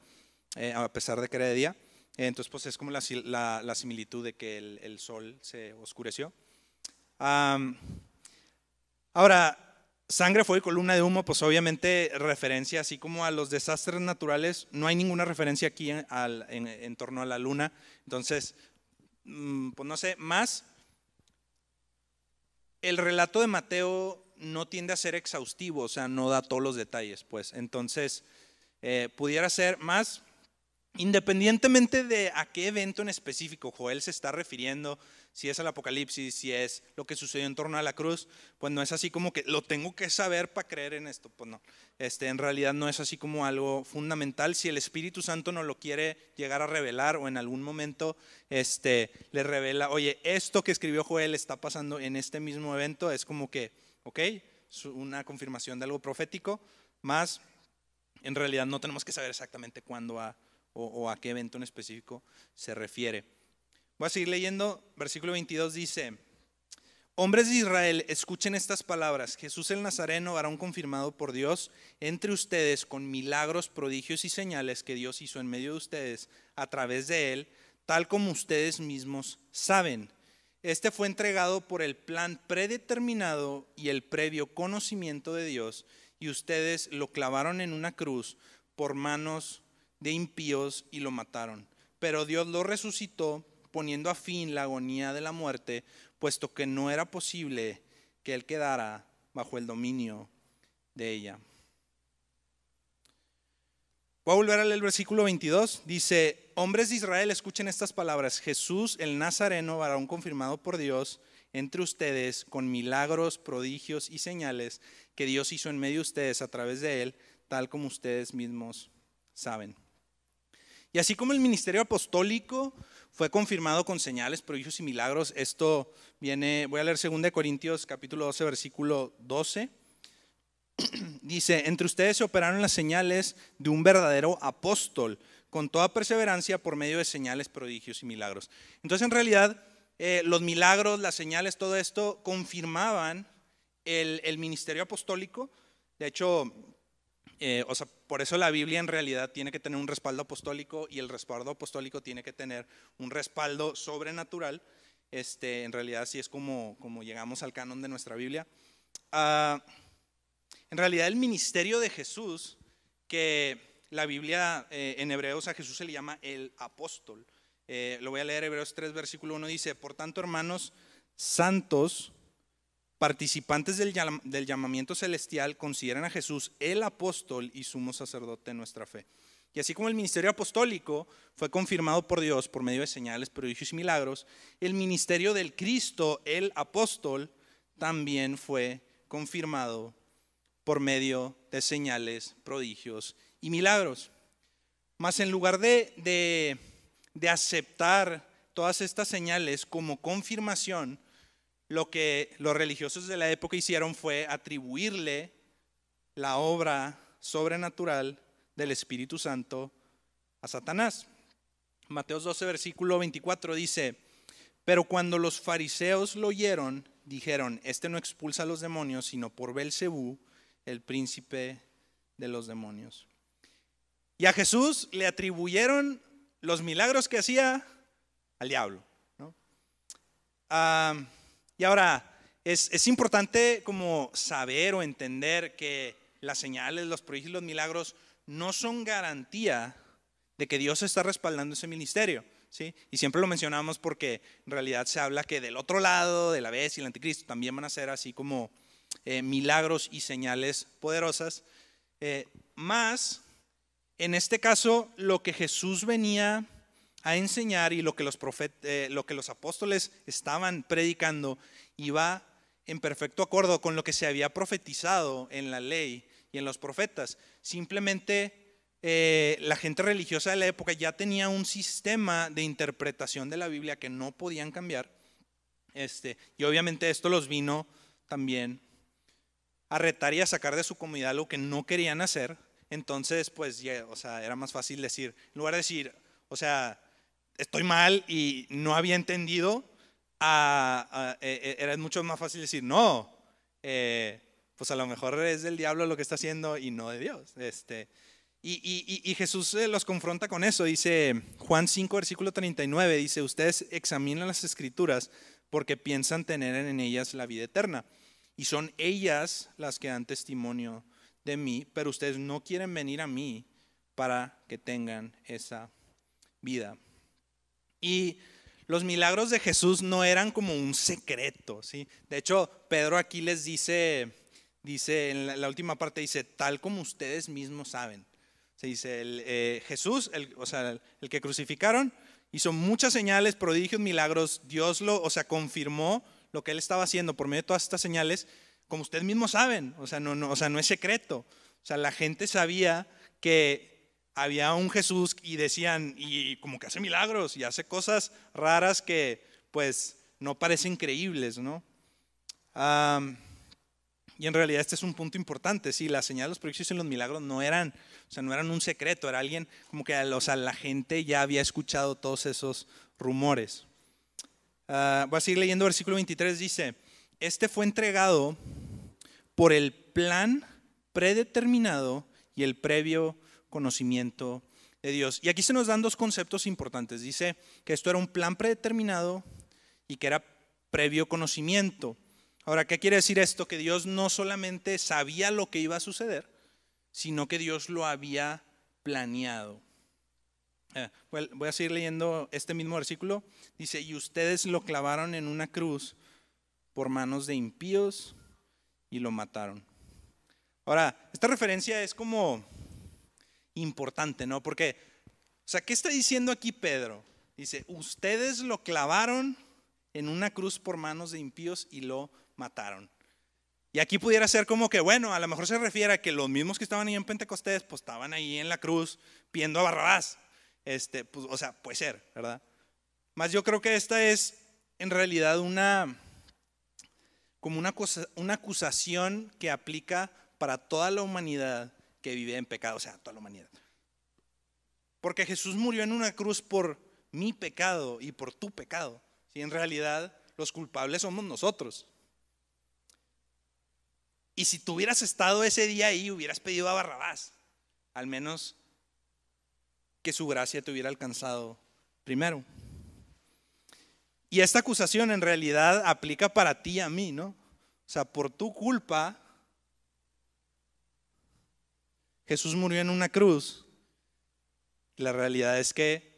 a pesar de que era de día. Entonces pues es como la similitud de que el sol se oscureció. Ahora, sangre, fuego y columna de humo, pues obviamente referencia así como a los desastres naturales. No hay ninguna referencia aquí en torno a la luna. Entonces, pues no sé, más el relato de Mateo no tiende a ser exhaustivo, o sea, no da todos los detalles, pues. Entonces, pudiera ser más, independientemente de a qué evento en específico Joel se está refiriendo, si es el Apocalipsis, si es lo que sucedió en torno a la cruz, pues no es así como que lo tengo que saber para creer en esto, pues no. En realidad no es así como algo fundamental. Si el Espíritu Santo nos lo quiere llegar a revelar o en algún momento le revela, oye, esto que escribió Joel está pasando en este mismo evento, es como que, ok, es una confirmación de algo profético, más en realidad no tenemos que saber exactamente cuándo o a qué evento en específico se refiere. Voy a seguir leyendo, versículo 22 dice, hombres de Israel, escuchen estas palabras, Jesús el Nazareno, varón confirmado por Dios entre ustedes con milagros, prodigios y señales que Dios hizo en medio de ustedes a través de él, tal como ustedes mismos saben. Este fue entregado por el plan predeterminado y el previo conocimiento de Dios, y ustedes lo clavaron en una cruz por manos de impíos y lo mataron. Pero Dios lo resucitó, poniendo a fin la agonía de la muerte, puesto que no era posible que él quedara bajo el dominio de ella. Voy a volver a leer el versículo 22. Dice, hombres de Israel, escuchen estas palabras. Jesús el Nazareno, varón confirmado por Dios entre ustedes con milagros, prodigios y señales que Dios hizo en medio de ustedes a través de él, tal como ustedes mismos saben. Y así como el ministerio apostólico fue confirmado con señales, prodigios y milagros, esto viene, voy a leer 2 Corintios capítulo 12, versículo 12. Dice, entre ustedes se operaron las señales de un verdadero apóstol, con toda perseverancia por medio de señales, prodigios y milagros. Entonces en realidad los milagros, las señales, todo esto confirmaban el ministerio apostólico. De hecho, por eso la Biblia en realidad tiene que tener un respaldo apostólico y el respaldo apostólico tiene que tener un respaldo sobrenatural. En realidad así es como llegamos al canon de nuestra Biblia. En realidad el ministerio de Jesús, que la Biblia en Hebreos a Jesús se le llama el apóstol. Lo voy a leer, Hebreos 3, versículo 1 dice, por tanto, hermanos santos, participantes del llamamiento celestial, consideran a Jesús el apóstol y sumo sacerdote de nuestra fe. Y así como el ministerio apostólico fue confirmado por Dios por medio de señales, prodigios y milagros, el ministerio del Cristo, el apóstol, también fue confirmado por medio de señales, prodigios y milagros. Mas en lugar de aceptar todas estas señales como confirmación, lo que los religiosos de la época hicieron fue atribuirle la obra sobrenatural del Espíritu Santo a Satanás. Mateo 12, versículo 24 dice, pero cuando los fariseos lo oyeron, dijeron, este no expulsa a los demonios, sino por Belcebú, el príncipe de los demonios. Y a Jesús le atribuyeron los milagros que hacía al diablo, ¿no? Y ahora, es importante como saber o entender que las señales, los prodigios y los milagros no son garantía de que Dios está respaldando ese ministerio, ¿sí? Y siempre lo mencionamos porque en realidad se habla que del otro lado, de la bestia y el anticristo, también van a ser así como milagros y señales poderosas. Más, en este caso, lo que Jesús venía a enseñar y lo que los apóstoles estaban predicando iba en perfecto acuerdo con lo que se había profetizado en la ley y en los profetas. Simplemente la gente religiosa de la época ya tenía un sistema de interpretación de la Biblia que no podían cambiar. Y obviamente esto los vino también a retar y a sacar de su comodidad lo que no querían hacer. Entonces, pues, o sea, era más fácil decir, en lugar de decir, o sea, estoy mal y no había entendido, era mucho más fácil decir, no, pues a lo mejor es del diablo lo que está haciendo y no de Dios. Y Jesús los confronta con eso. Dice Juan 5, versículo 39, dice, ustedes examinan las escrituras porque piensan tener en ellas la vida eterna. Y son ellas las que dan testimonio de mí, pero ustedes no quieren venir a mí para que tengan esa vida. Y los milagros de Jesús no eran como un secreto, ¿sí? De hecho, Pedro aquí les dice en la última parte, dice, tal como ustedes mismos saben. Se dice, Jesús, el que crucificaron, hizo muchas señales, prodigios, milagros. Dios confirmó lo que él estaba haciendo por medio de todas estas señales, como ustedes mismos saben. No es secreto. O sea, la gente sabía que había un Jesús y decían, y como que hace milagros y hace cosas raras que pues no parecen creíbles, ¿no? Y en realidad este es un punto importante, sí, las señales, los prodigios y los milagros no eran un secreto, era alguien como que la gente ya había escuchado todos esos rumores. Voy a seguir leyendo versículo 23, dice, este fue entregado por el plan predeterminado y el previo conocimiento de Dios. Y aquí se nos dan dos conceptos importantes. Dice que esto era un plan predeterminado y que era previo conocimiento. Ahora, ¿qué quiere decir esto? Que Dios no solamente sabía lo que iba a suceder, sino que Dios lo había planeado. Voy a seguir leyendo este mismo versículo. Dice, y ustedes lo clavaron en una cruz por manos de impíos y lo mataron. Ahora, esta referencia es como importante, ¿no? Porque, ¿qué está diciendo aquí Pedro? Dice, ustedes lo clavaron en una cruz por manos de impíos y lo mataron. Y aquí pudiera ser como que, bueno, a lo mejor se refiere a que los mismos que estaban ahí en Pentecostés, pues estaban ahí en la cruz viendo a Barrabás. Puede ser, ¿verdad? Más yo creo que esta es en realidad una acusación que aplica para toda la humanidad que vive en pecado, o sea, toda la humanidad. Porque Jesús murió en una cruz por mi pecado y por tu pecado. ¿Sí? En realidad, los culpables somos nosotros. Y si tú hubieras estado ese día ahí, hubieras pedido a Barrabás, al menos que su gracia te hubiera alcanzado primero. Y esta acusación en realidad aplica para ti y a mí, ¿no? O sea, por tu culpa, Jesús murió en una cruz. La realidad es que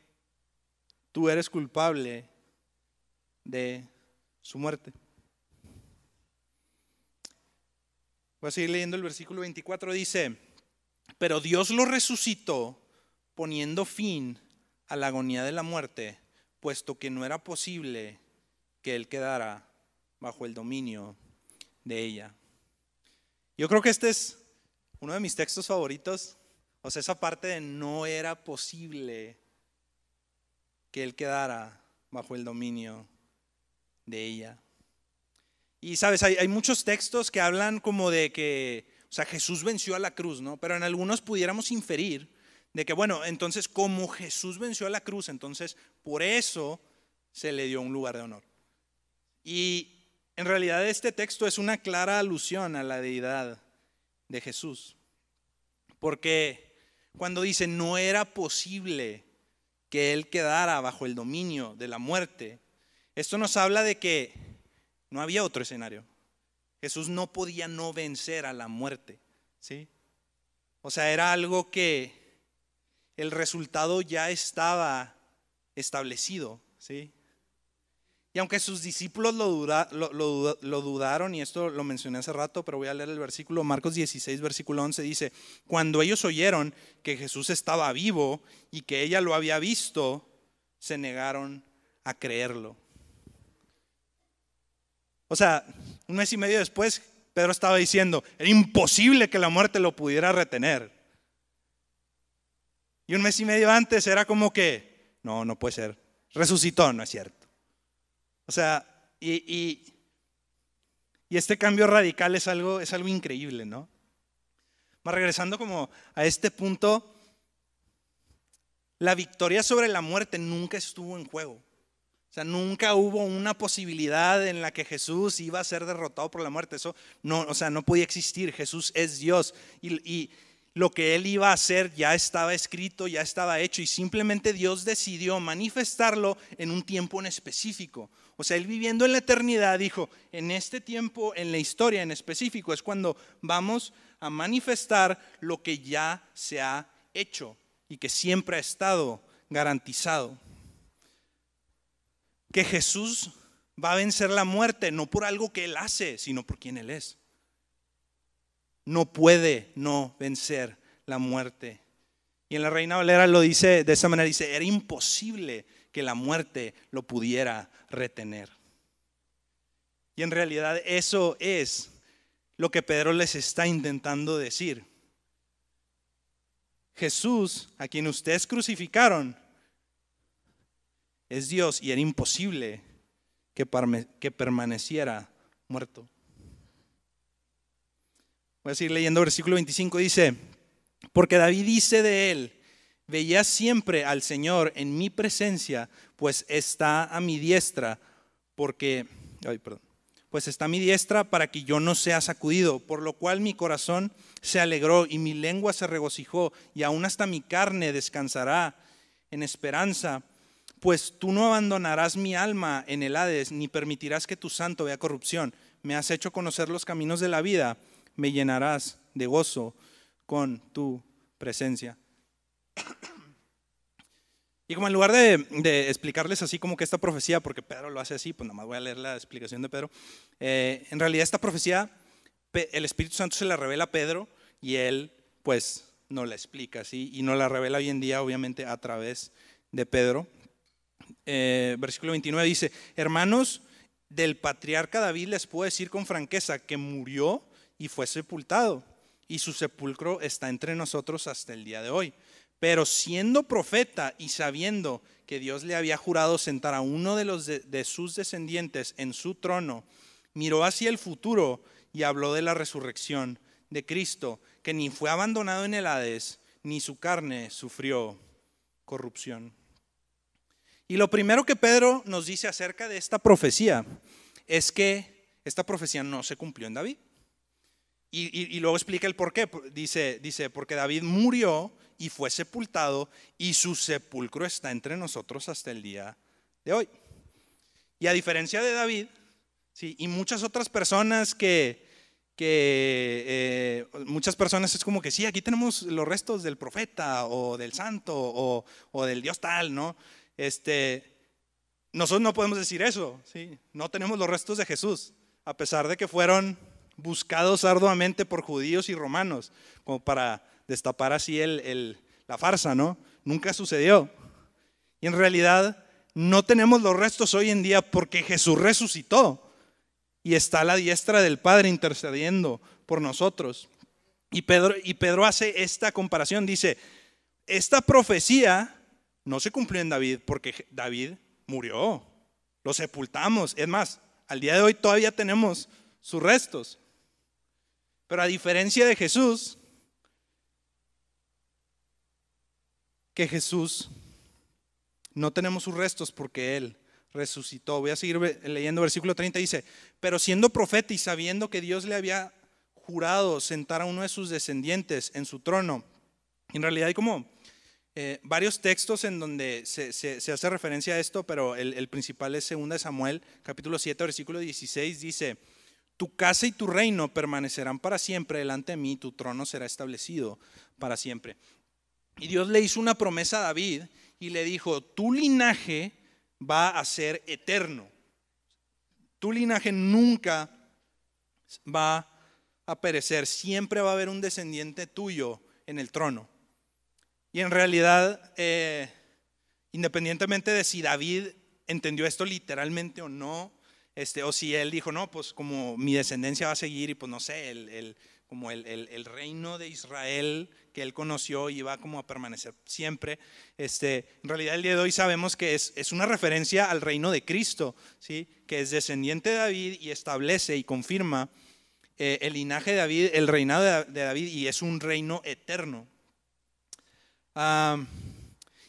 tú eres culpable de su muerte. Voy a seguir leyendo el versículo 24, dice, pero Dios lo resucitó poniendo fin a la agonía de la muerte, puesto que no era posible que él quedara bajo el dominio de ella. Yo creo que este es uno de mis textos favoritos, esa parte de no era posible que él quedara bajo el dominio de ella. Y sabes, hay muchos textos que hablan como de que, Jesús venció a la cruz, ¿no? Pero en algunos pudiéramos inferir de que, bueno, entonces como Jesús venció a la cruz, entonces por eso se le dio un lugar de honor. Y en realidad este texto es una clara alusión a la deidad de Jesús. Porque cuando dice no era posible que él quedara bajo el dominio de la muerte, esto nos habla de que No había otro escenario. Jesús no podía no vencer a la muerte, ¿sí? O sea, era algo que el resultado ya estaba establecido, ¿sí? Y aunque sus discípulos lo dudaron, y esto lo mencioné hace rato, pero voy a leer el versículo, Marcos 16, versículo 11, dice: cuando ellos oyeron que Jesús estaba vivo y que ella lo había visto, se negaron a creerlo. O sea, 1 mes y medio después, Pedro estaba diciendo, era imposible que la muerte lo pudiera retener. Y 1 mes y medio antes era como que, no puede ser, resucitó, no es cierto. O sea, y este cambio radical es algo increíble, ¿no? Más regresando como a este punto, la victoria sobre la muerte nunca estuvo en juego. O sea, nunca hubo una posibilidad en la que Jesús iba a ser derrotado por la muerte. Eso no, o sea, no podía existir. Jesús es Dios y lo que Él iba a hacer ya estaba escrito, ya estaba hecho, y simplemente Dios decidió manifestarlo en un tiempo en específico. O sea, Él viviendo en la eternidad dijo, en este tiempo, en la historia en específico, es cuando vamos a manifestar lo que ya se ha hecho y que siempre ha estado garantizado. Que Jesús va a vencer la muerte no por algo que Él hace, sino por quien Él es. No puede no vencer la muerte. Y en la Reina Valera lo dice de esa manera, dice, era imposible que la muerte lo pudiera retener. Y en realidad eso es lo que Pedro les está intentando decir. Jesús, a quien ustedes crucificaron, es Dios y era imposible que permaneciera muerto. Voy a seguir leyendo versículo 25, dice, porque David dice de él, veía siempre al Señor en mi presencia, pues está a mi diestra, pues está a mi diestra para que yo no sea sacudido, por lo cual mi corazón se alegró y mi lengua se regocijó, y aún hasta mi carne descansará en esperanza. Pues tú no abandonarás mi alma en el Hades, ni permitirás que tu santo vea corrupción. Me has hecho conocer los caminos de la vida, me llenarás de gozo con tu presencia. Y como en lugar de explicarles así como que esta profecía, porque Pedro lo hace así, pues nada más voy a leer la explicación de Pedro. En realidad esta profecía, el Espíritu Santo se la revela a Pedro y él pues no la explica, ¿sí? Y no la revela hoy en día obviamente a través de Pedro. Versículo 29 dice, hermanos, del patriarca David les puedo decir con franqueza que murió y fue sepultado, y su sepulcro está entre nosotros hasta el día de hoy. Pero siendo profeta y sabiendo que Dios le había jurado sentar a uno de sus descendientes en su trono, miró hacia el futuro y habló de la resurrección de Cristo, que ni fue abandonado en el Hades, ni su carne sufrió corrupción. Y lo primero que Pedro nos dice acerca de esta profecía es que esta profecía no se cumplió en David. Y luego explica el por qué. Dice, porque David murió y fue sepultado y su sepulcro está entre nosotros hasta el día de hoy. Y a diferencia de David, ¿sí? Y muchas otras personas muchas personas es como que sí, aquí tenemos los restos del profeta o del santo o del Dios tal, ¿no? Nosotros no podemos decir eso, ¿sí? No tenemos los restos de Jesús, a pesar de que fueron buscados arduamente por judíos y romanos, como para destapar así la farsa, ¿no? Nunca sucedió. Y en realidad no tenemos los restos hoy en día porque Jesús resucitó y está a la diestra del Padre intercediendo por nosotros. Y Pedro hace esta comparación, dice, esta profecía no se cumplió en David porque David murió, lo sepultamos. Es más, al día de hoy todavía tenemos sus restos. Pero a diferencia de Jesús, que Jesús no tenemos sus restos porque Él resucitó. Voy a seguir leyendo versículo 30, dice, pero siendo profeta y sabiendo que Dios le había jurado sentar a uno de sus descendientes en su trono. En realidad hay como varios textos en donde se hace referencia a esto, pero el principal es 2 de Samuel, capítulo 7, versículo 16, dice: tu casa y tu reino permanecerán para siempre delante de mí, tu trono será establecido para siempre. Y Dios le hizo una promesa a David y le dijo: tu linaje va a ser eterno. Tu linaje nunca va a perecer, siempre va a haber un descendiente tuyo en el trono. Y en realidad, independientemente de si David entendió esto literalmente o no, o si él dijo, no, pues como mi descendencia va a seguir y pues no sé, como el reino de Israel que él conoció iba como a permanecer siempre. En realidad el día de hoy sabemos que es una referencia al reino de Cristo, ¿sí? Que es descendiente de David y establece y confirma el linaje de David, el reinado de David, y es un reino eterno.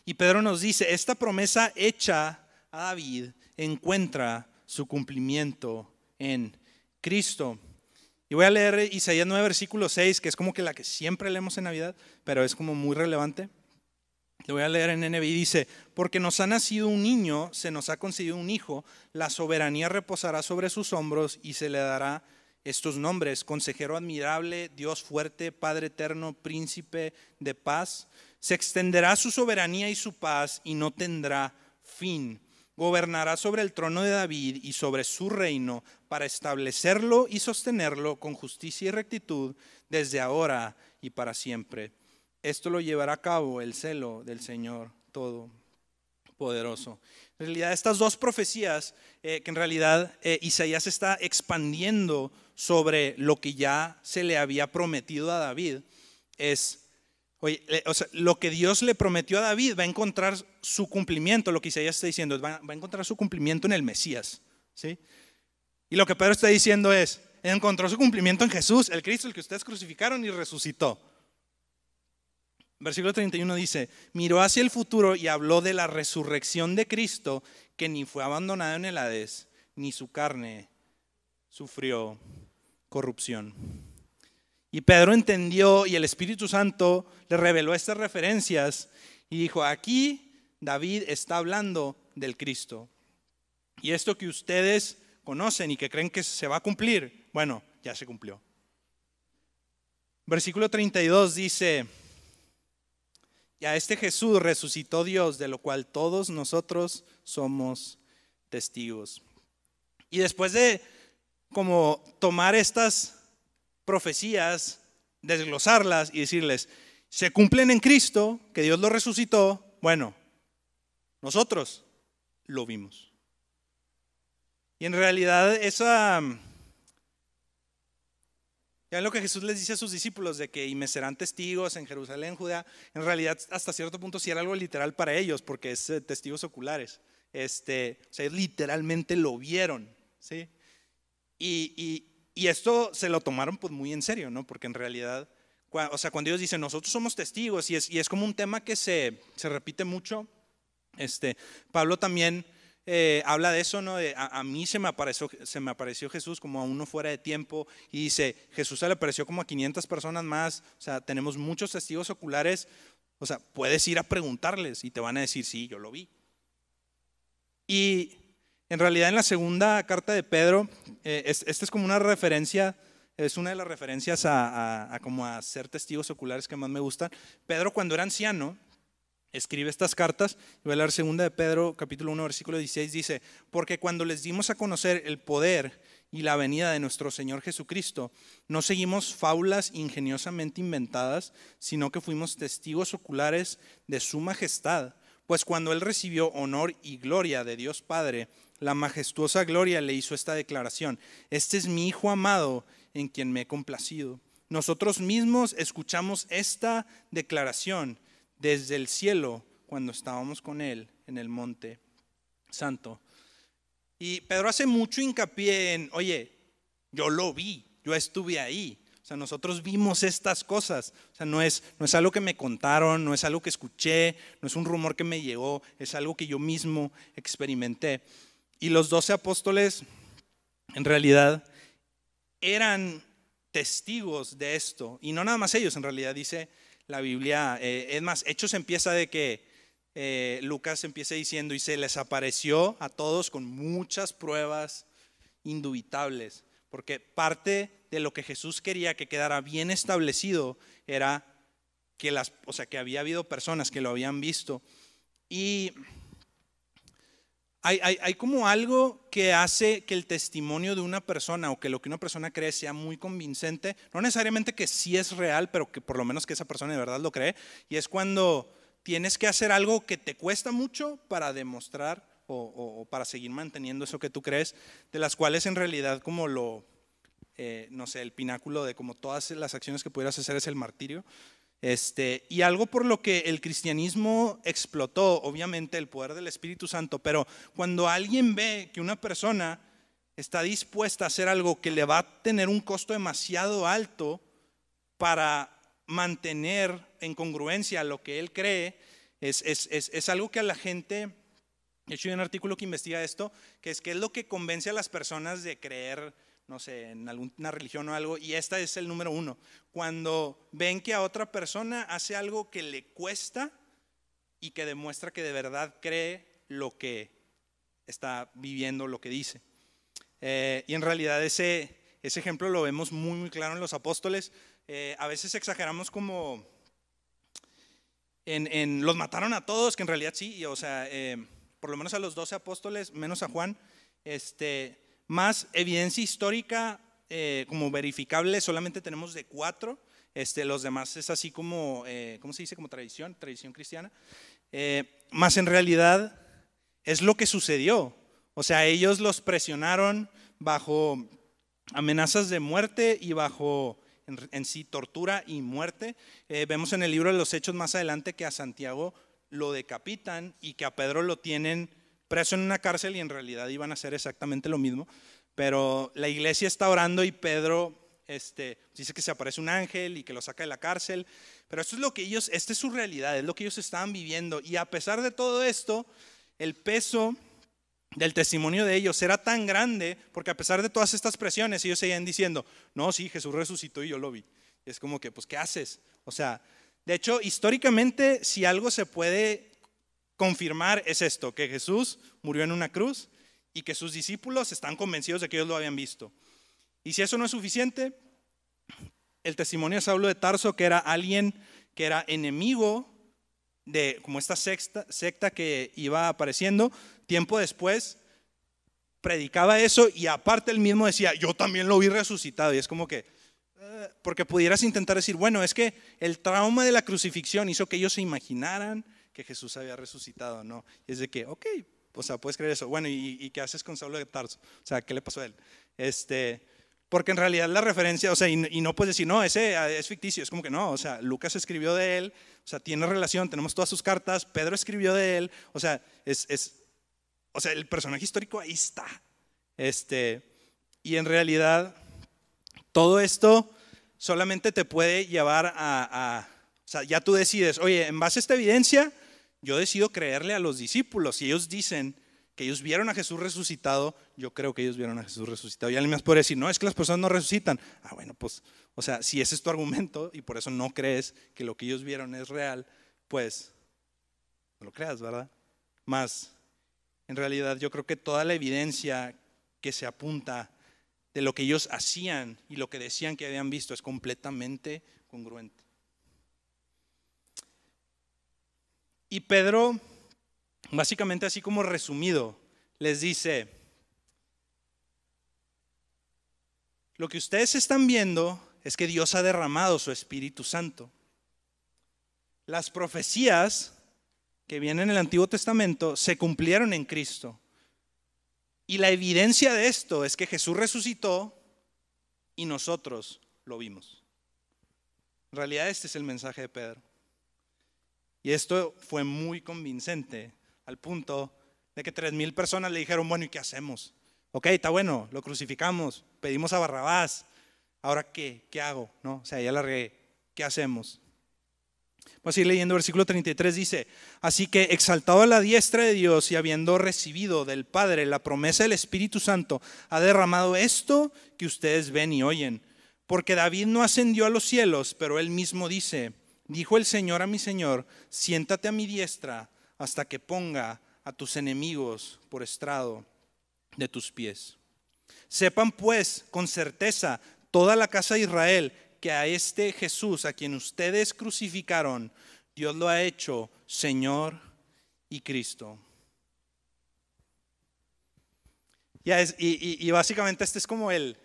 Y Pedro nos dice: esta promesa hecha a David encuentra su cumplimiento en Cristo. Y voy a leer Isaías 9, versículo 6, que es como que la que siempre leemos en Navidad, pero es como muy relevante. Le voy a leer en NBI, dice: porque nos ha nacido un niño, se nos ha concedido un hijo, la soberanía reposará sobre sus hombros y se le dará estos nombres: consejero admirable, Dios fuerte, Padre eterno, príncipe de paz. Se extenderá su soberanía y su paz y no tendrá fin. Gobernará sobre el trono de David y sobre su reino, para establecerlo y sostenerlo con justicia y rectitud desde ahora y para siempre. Esto lo llevará a cabo el celo del Señor Todopoderoso. En realidad, estas dos profecías, que en realidad Isaías está expandiendo sobre lo que ya se le había prometido a David, lo que Dios le prometió a David va a encontrar su cumplimiento. Lo que Isaías está diciendo es: va a encontrar su cumplimiento en el Mesías, ¿sí? Y lo que Pedro está diciendo es: encontró su cumplimiento en Jesús, el Cristo, el que ustedes crucificaron y resucitó. Versículo 31 dice: miró hacia el futuro y habló de la resurrección de Cristo, que ni fue abandonado en el Hades, ni su carne sufrió corrupción. Y Pedro entendió, y el Espíritu Santo le reveló estas referencias y dijo: aquí David está hablando del Cristo. Y esto que ustedes conocen y que creen que se va a cumplir, bueno, ya se cumplió. Versículo 32 dice: y a este Jesús resucitó Dios, de lo cual todos nosotros somos testigos. Y después de como tomar estas profecías, desglosarlas y decirles: se cumplen en Cristo, que Dios lo resucitó, bueno, nosotros lo vimos. Y en realidad ya lo que Jesús les dice a sus discípulos de que y me serán testigos en Jerusalén, Judea, en realidad hasta cierto punto sí era algo literal para ellos, porque es testigos oculares. O sea, literalmente lo vieron, ¿sí? Y esto se lo tomaron pues muy en serio, ¿no? Porque en realidad, o sea, cuando ellos dicen nosotros somos testigos, y es como un tema que se repite mucho. Pablo también habla de eso, ¿no? A mí se me apareció Jesús como a uno fuera de tiempo, y dice: Jesús se le apareció como a 500 personas más. O sea, tenemos muchos testigos oculares. O sea, puedes ir a preguntarles y te van a decir: sí, yo lo vi. Y en realidad en la segunda carta de Pedro, esta es como una referencia, es una de las referencias a como a ser testigos oculares que más me gustan. Pedro, cuando era anciano, escribe estas cartas. Voy a leer 2 de Pedro, capítulo 1, versículo 16, dice: porque cuando les dimos a conocer el poder y la venida de nuestro Señor Jesucristo, no seguimos fábulas ingeniosamente inventadas, sino que fuimos testigos oculares de su majestad. Pues cuando él recibió honor y gloria de Dios Padre, la majestuosa gloria le hizo esta declaración: este es mi Hijo amado, en quien me he complacido. Nosotros mismos escuchamos esta declaración desde el cielo cuando estábamos con él en el monte santo. Y Pedro hace mucho hincapié en: oye, yo lo vi, yo estuve ahí. O sea, nosotros vimos estas cosas. O sea, no es algo que me contaron, no es algo que escuché, no es un rumor que me llegó, es algo que yo mismo experimenté. Y los 12 apóstoles en realidad eran testigos de esto. Y no nada más ellos, en realidad dice la Biblia, es más, Hechos empieza de que Lucas empieza diciendo, y se les apareció a todos con muchas pruebas indubitables, porque parte de lo que Jesús quería que quedara bien establecido era que que había habido personas que lo habían visto. Y hay como algo que hace que el testimonio de una persona o que lo que una persona cree sea muy convincente, no necesariamente que sí es real, pero que por lo menos que esa persona de verdad lo cree, y es cuando tienes que hacer algo que te cuesta mucho para demostrar o para seguir manteniendo eso que tú crees, de las cuales en realidad como no sé, el pináculo de como todas las acciones que pudieras hacer es el martirio. Y algo por lo que el cristianismo explotó, obviamente el poder del Espíritu Santo, pero cuando alguien ve que una persona está dispuesta a hacer algo que le va a tener un costo demasiado alto para mantener en congruencia lo que él cree, es algo que a la gente, de hecho hay un artículo que investiga esto, que es lo que convence a las personas de creer, no sé, en alguna religión o algo, y esta es el número 1. Cuando ven que a otra persona hace algo que le cuesta y que demuestra que de verdad cree lo que está viviendo, lo que dice. Y en realidad ese ejemplo lo vemos muy, muy claro en los apóstoles. A veces exageramos como en los mataron a todos, que en realidad sí, o sea, por lo menos a los 12 apóstoles, menos a Juan, más evidencia histórica como verificable solamente tenemos de 4, los demás es así como, ¿cómo se dice? Como tradición cristiana, más en realidad es lo que sucedió. O sea, ellos los presionaron bajo amenazas de muerte y bajo en sí tortura y muerte. Vemos en el libro de los Hechos más adelante que a Santiago lo decapitan y que a Pedro lo tienen preso en una cárcel y en realidad iban a hacer exactamente lo mismo. Pero la iglesia está orando y Pedro dice que se aparece un ángel y que lo saca de la cárcel. Pero esto es lo que esta es su realidad, es lo que ellos estaban viviendo. Y a pesar de todo esto, el peso del testimonio de ellos era tan grande, porque a pesar de todas estas presiones, ellos seguían diciendo, no, sí, Jesús resucitó y yo lo vi. Y es como que, pues, ¿qué haces? O sea, de hecho, históricamente, si algo se puede confirmar es esto, que Jesús murió en una cruz y que sus discípulos están convencidos de que ellos lo habían visto. Y si eso no es suficiente, el testimonio de Saulo de Tarso, que era alguien que era enemigo de como esta secta que iba apareciendo, tiempo después predicaba eso y aparte él mismo decía, yo también lo vi resucitado. Y es como que, porque pudieras intentar decir, bueno, es que el trauma de la crucifixión hizo que ellos se imaginaran que Jesús había resucitado, ¿no? Y es de que, ok, o sea, puedes creer eso. Bueno, ¿y qué haces con Saulo de Tarso? O sea, ¿qué le pasó a él? Porque en realidad la referencia, o sea, y no puedes decir, no, ese es ficticio, es como que no, o sea, Lucas escribió de él, o sea, tiene relación, tenemos todas sus cartas, Pedro escribió de él, o sea, o sea, el personaje histórico ahí está. Y en realidad, todo esto solamente te puede llevar o sea, ya tú decides, oye, en base a esta evidencia, yo decido creerle a los discípulos. Si ellos dicen que ellos vieron a Jesús resucitado, yo creo que ellos vieron a Jesús resucitado. Y alguien más puede decir, no, es que las personas no resucitan. Bueno, pues, o sea, si ese es tu argumento y por eso no crees que lo que ellos vieron es real, pues, no lo creas, ¿verdad? Más, en realidad yo creo que toda la evidencia que se apunta de lo que ellos hacían y lo que decían que habían visto es completamente congruente. Y Pedro, básicamente así como resumido, les dice, lo que ustedes están viendo es que Dios ha derramado su Espíritu Santo. Las profecías que vienen en el Antiguo Testamento se cumplieron en Cristo. Y la evidencia de esto es que Jesús resucitó y nosotros lo vimos. En realidad este es el mensaje de Pedro. Y esto fue muy convincente al punto de que 3,000 personas le dijeron, bueno, ¿y qué hacemos? Ok, está bueno, lo crucificamos, pedimos a Barrabás, ahora ¿qué hago? ¿No? O sea, ya la regué, ¿qué hacemos? Vamos a ir leyendo versículo 33, dice, así que exaltado a la diestra de Dios y habiendo recibido del Padre la promesa del Espíritu Santo, ha derramado esto que ustedes ven y oyen. Porque David no ascendió a los cielos, pero él mismo dice, Dijo el Señor a mi Señor: siéntate a mi diestra hasta que ponga a tus enemigos por estrado de tus pies. Sepan pues con certeza toda la casa de Israel que a este Jesús, a quien ustedes crucificaron, Dios lo ha hecho Señor y Cristo. Y básicamente este es como el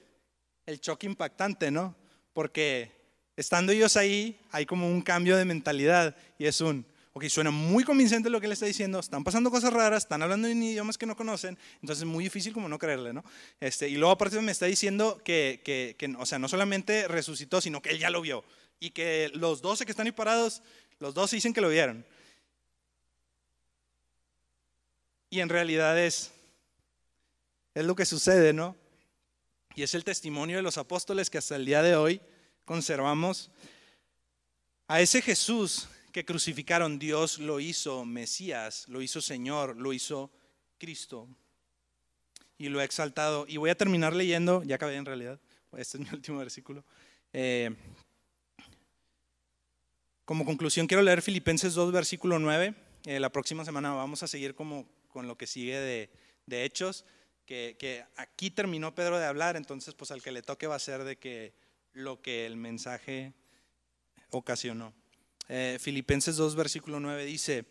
choque impactante, ¿no? Porque estando ellos ahí, hay como un cambio de mentalidad y es ok, suena muy convincente lo que él está diciendo, están pasando cosas raras, están hablando en idiomas que no conocen, entonces es muy difícil como no creerle, ¿no? Y luego aparte me está diciendo que, o sea, no solamente resucitó, sino que él ya lo vio y que los 12 que están ahí parados, los 12 dicen que lo vieron. Y en realidad es lo que sucede, ¿no? Y es el testimonio de los apóstoles que hasta el día de hoy conservamos. A ese Jesús que crucificaron, Dios lo hizo Mesías, lo hizo Señor, lo hizo Cristo y lo ha exaltado. Y voy a terminar leyendo, ya acabé en realidad, este es mi último versículo. Como conclusión quiero leer Filipenses 2, versículo 9. La próxima semana vamos a seguir como con lo que sigue de Hechos, que aquí terminó Pedro de hablar, entonces pues al que le toque va a ser de que lo que el mensaje ocasionó. Filipenses 2, versículo 9 dice: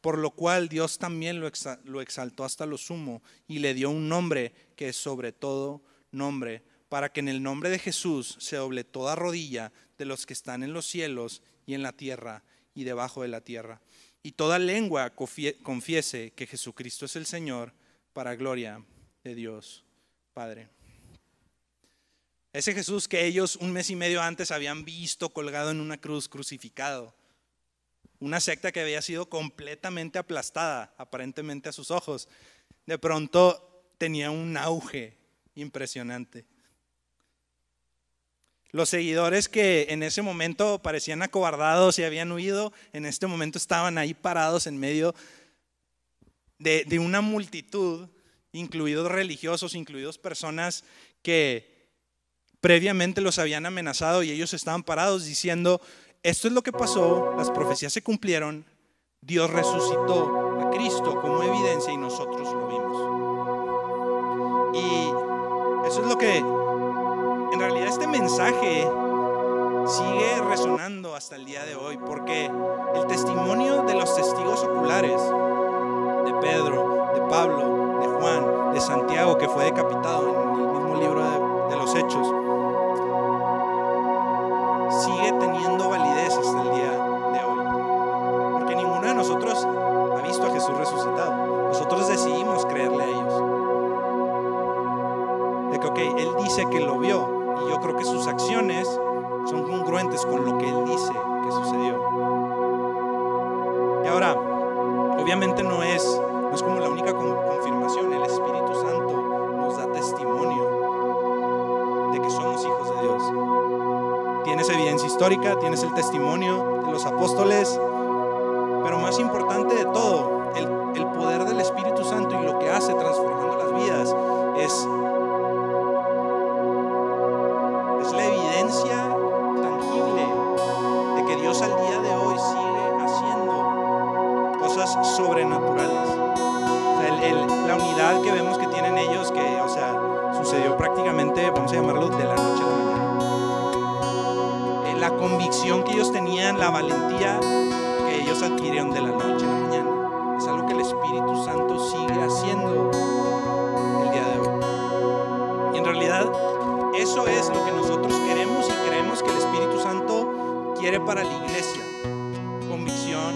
por lo cual Dios también lo exaltó hasta lo sumo y le dio un nombre que es sobre todo nombre, para que en el nombre de Jesús se doble toda rodilla de los que están en los cielos y en la tierra y debajo de la tierra, y toda lengua confiese que Jesucristo es el Señor, para gloria de Dios Padre. Ese Jesús que ellos un mes y medio antes habían visto colgado en una cruz, crucificado. Una secta que había sido completamente aplastada, aparentemente a sus ojos, de pronto tenía un auge impresionante. Los seguidores que en ese momento parecían acobardados y habían huido, en este momento estaban ahí parados en medio de una multitud, incluidos religiosos, incluidos personas que previamente los habían amenazado, y ellos estaban parados diciendo: esto es lo que pasó, las profecías se cumplieron, Dios resucitó a Cristo como evidencia y nosotros lo vimos. Y eso es lo que, en realidad este mensaje sigue resonando hasta el día de hoy, porque el testimonio de los testigos oculares, de Pedro, de Pablo, de Juan, de Santiago, que fue decapitado en el mismo libro de los Hechos, sigue teniendo validez hasta el día de hoy, porque ninguno de nosotros ha visto a Jesús resucitado. Nosotros decidimos creerle a ellos, de que Él dice que lo vio, y yo creo que sus acciones son congruentes con lo que Él dice que sucedió. Y ahora, obviamente no es como la única confirmación. El Espíritu Santo nos da testimonio de que somos hijos de Dios. Tienes evidencia histórica, tienes el testimonio de los apóstoles, pero más importante de todo, el poder del Espíritu Santo y lo que hace transformando las vidas es la evidencia tangible de que Dios al día de hoy sigue haciendo cosas sobrenaturales. O sea, la unidad que vemos que tienen ellos, que sucedió prácticamente, vamos a llamarlo, de la noche a la mañana. La convicción que ellos tenían, la valentía que ellos adquirieron de la noche a la mañana, es algo que el Espíritu Santo sigue haciendo el día de hoy. Y en realidad eso es lo que nosotros queremos y creemos que el Espíritu Santo quiere para la iglesia: convicción,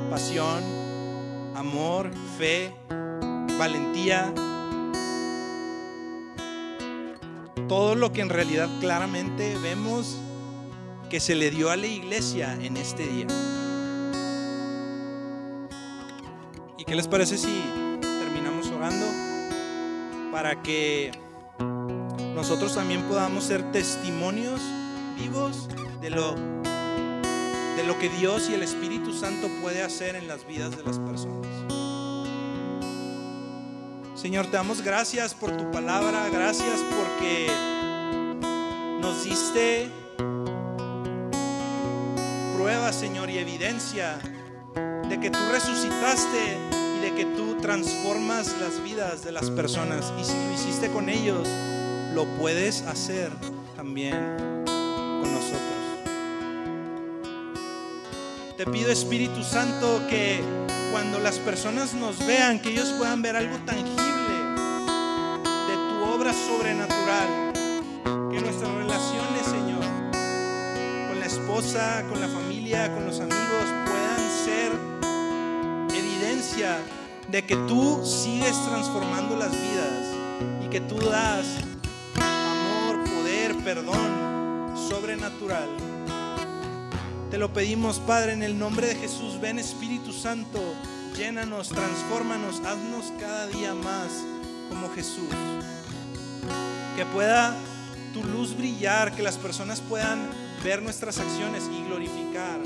pasión, amor, fe, valentía, todo lo que en realidad claramente vemos que se le dio a la iglesia en este día. ¿Y qué les parece si terminamos orando para que nosotros también podamos ser testimonios vivos de lo que Dios y el Espíritu Santo puede hacer en las vidas de las personas? Señor, te damos gracias por tu palabra, gracias porque nos diste pruebas, Señor, y evidencia de que tú resucitaste y de que tú transformas las vidas de las personas. Y si lo hiciste con ellos, lo puedes hacer también con nosotros. Te pido, Espíritu Santo, que cuando las personas nos vean, que ellos puedan ver algo tangible de tu obra sobrenatural. Que nuestras relaciones, Señor, con la esposa, con la familia, con los amigos, puedan ser evidencia de que tú sigues transformando las vidas y que tú das amor, poder, perdón sobrenatural. Te lo pedimos, Padre, en el nombre de Jesús. Ven, Espíritu Santo, llénanos, transfórmanos, haznos cada día más como Jesús. Que pueda tu luz brillar, que las personas puedan ver nuestras acciones y glorificar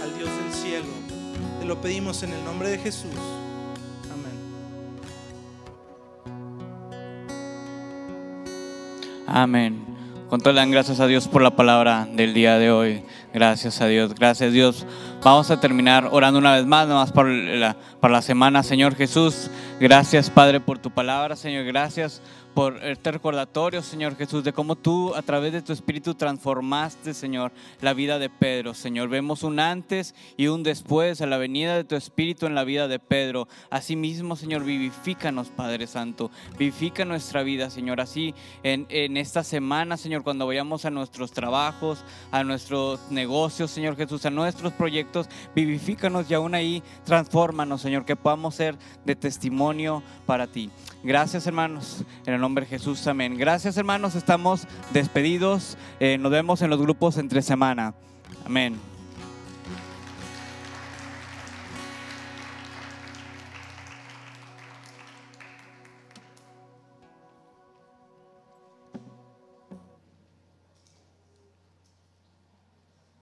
al Dios del cielo. Te lo pedimos en el nombre de Jesús. Amén. Amén. Con todas las gracias a Dios por la palabra del día de hoy. Gracias a Dios, gracias Dios. Vamos a terminar orando una vez más, nomás para la semana. Señor Jesús, gracias, Padre, por tu palabra, Señor. Gracias por este recordatorio, Señor Jesús, de cómo tú a través de tu Espíritu transformaste, Señor, la vida de Pedro, Señor. Vemos un antes y un después a la venida de tu Espíritu en la vida de Pedro. Asimismo, Señor, vivifícanos, Padre Santo, vivifica nuestra vida, Señor. Así en esta semana, Señor, cuando vayamos a nuestros trabajos, a nuestros negocios, Señor Jesús, a nuestros proyectos, vivifícanos y aún ahí transfórmanos, Señor, que podamos ser de testimonio para ti. Gracias, hermanos, en el nombre de Jesús, amén. Gracias, hermanos, estamos despedidos. Nos vemos en los grupos entre semana. Amén.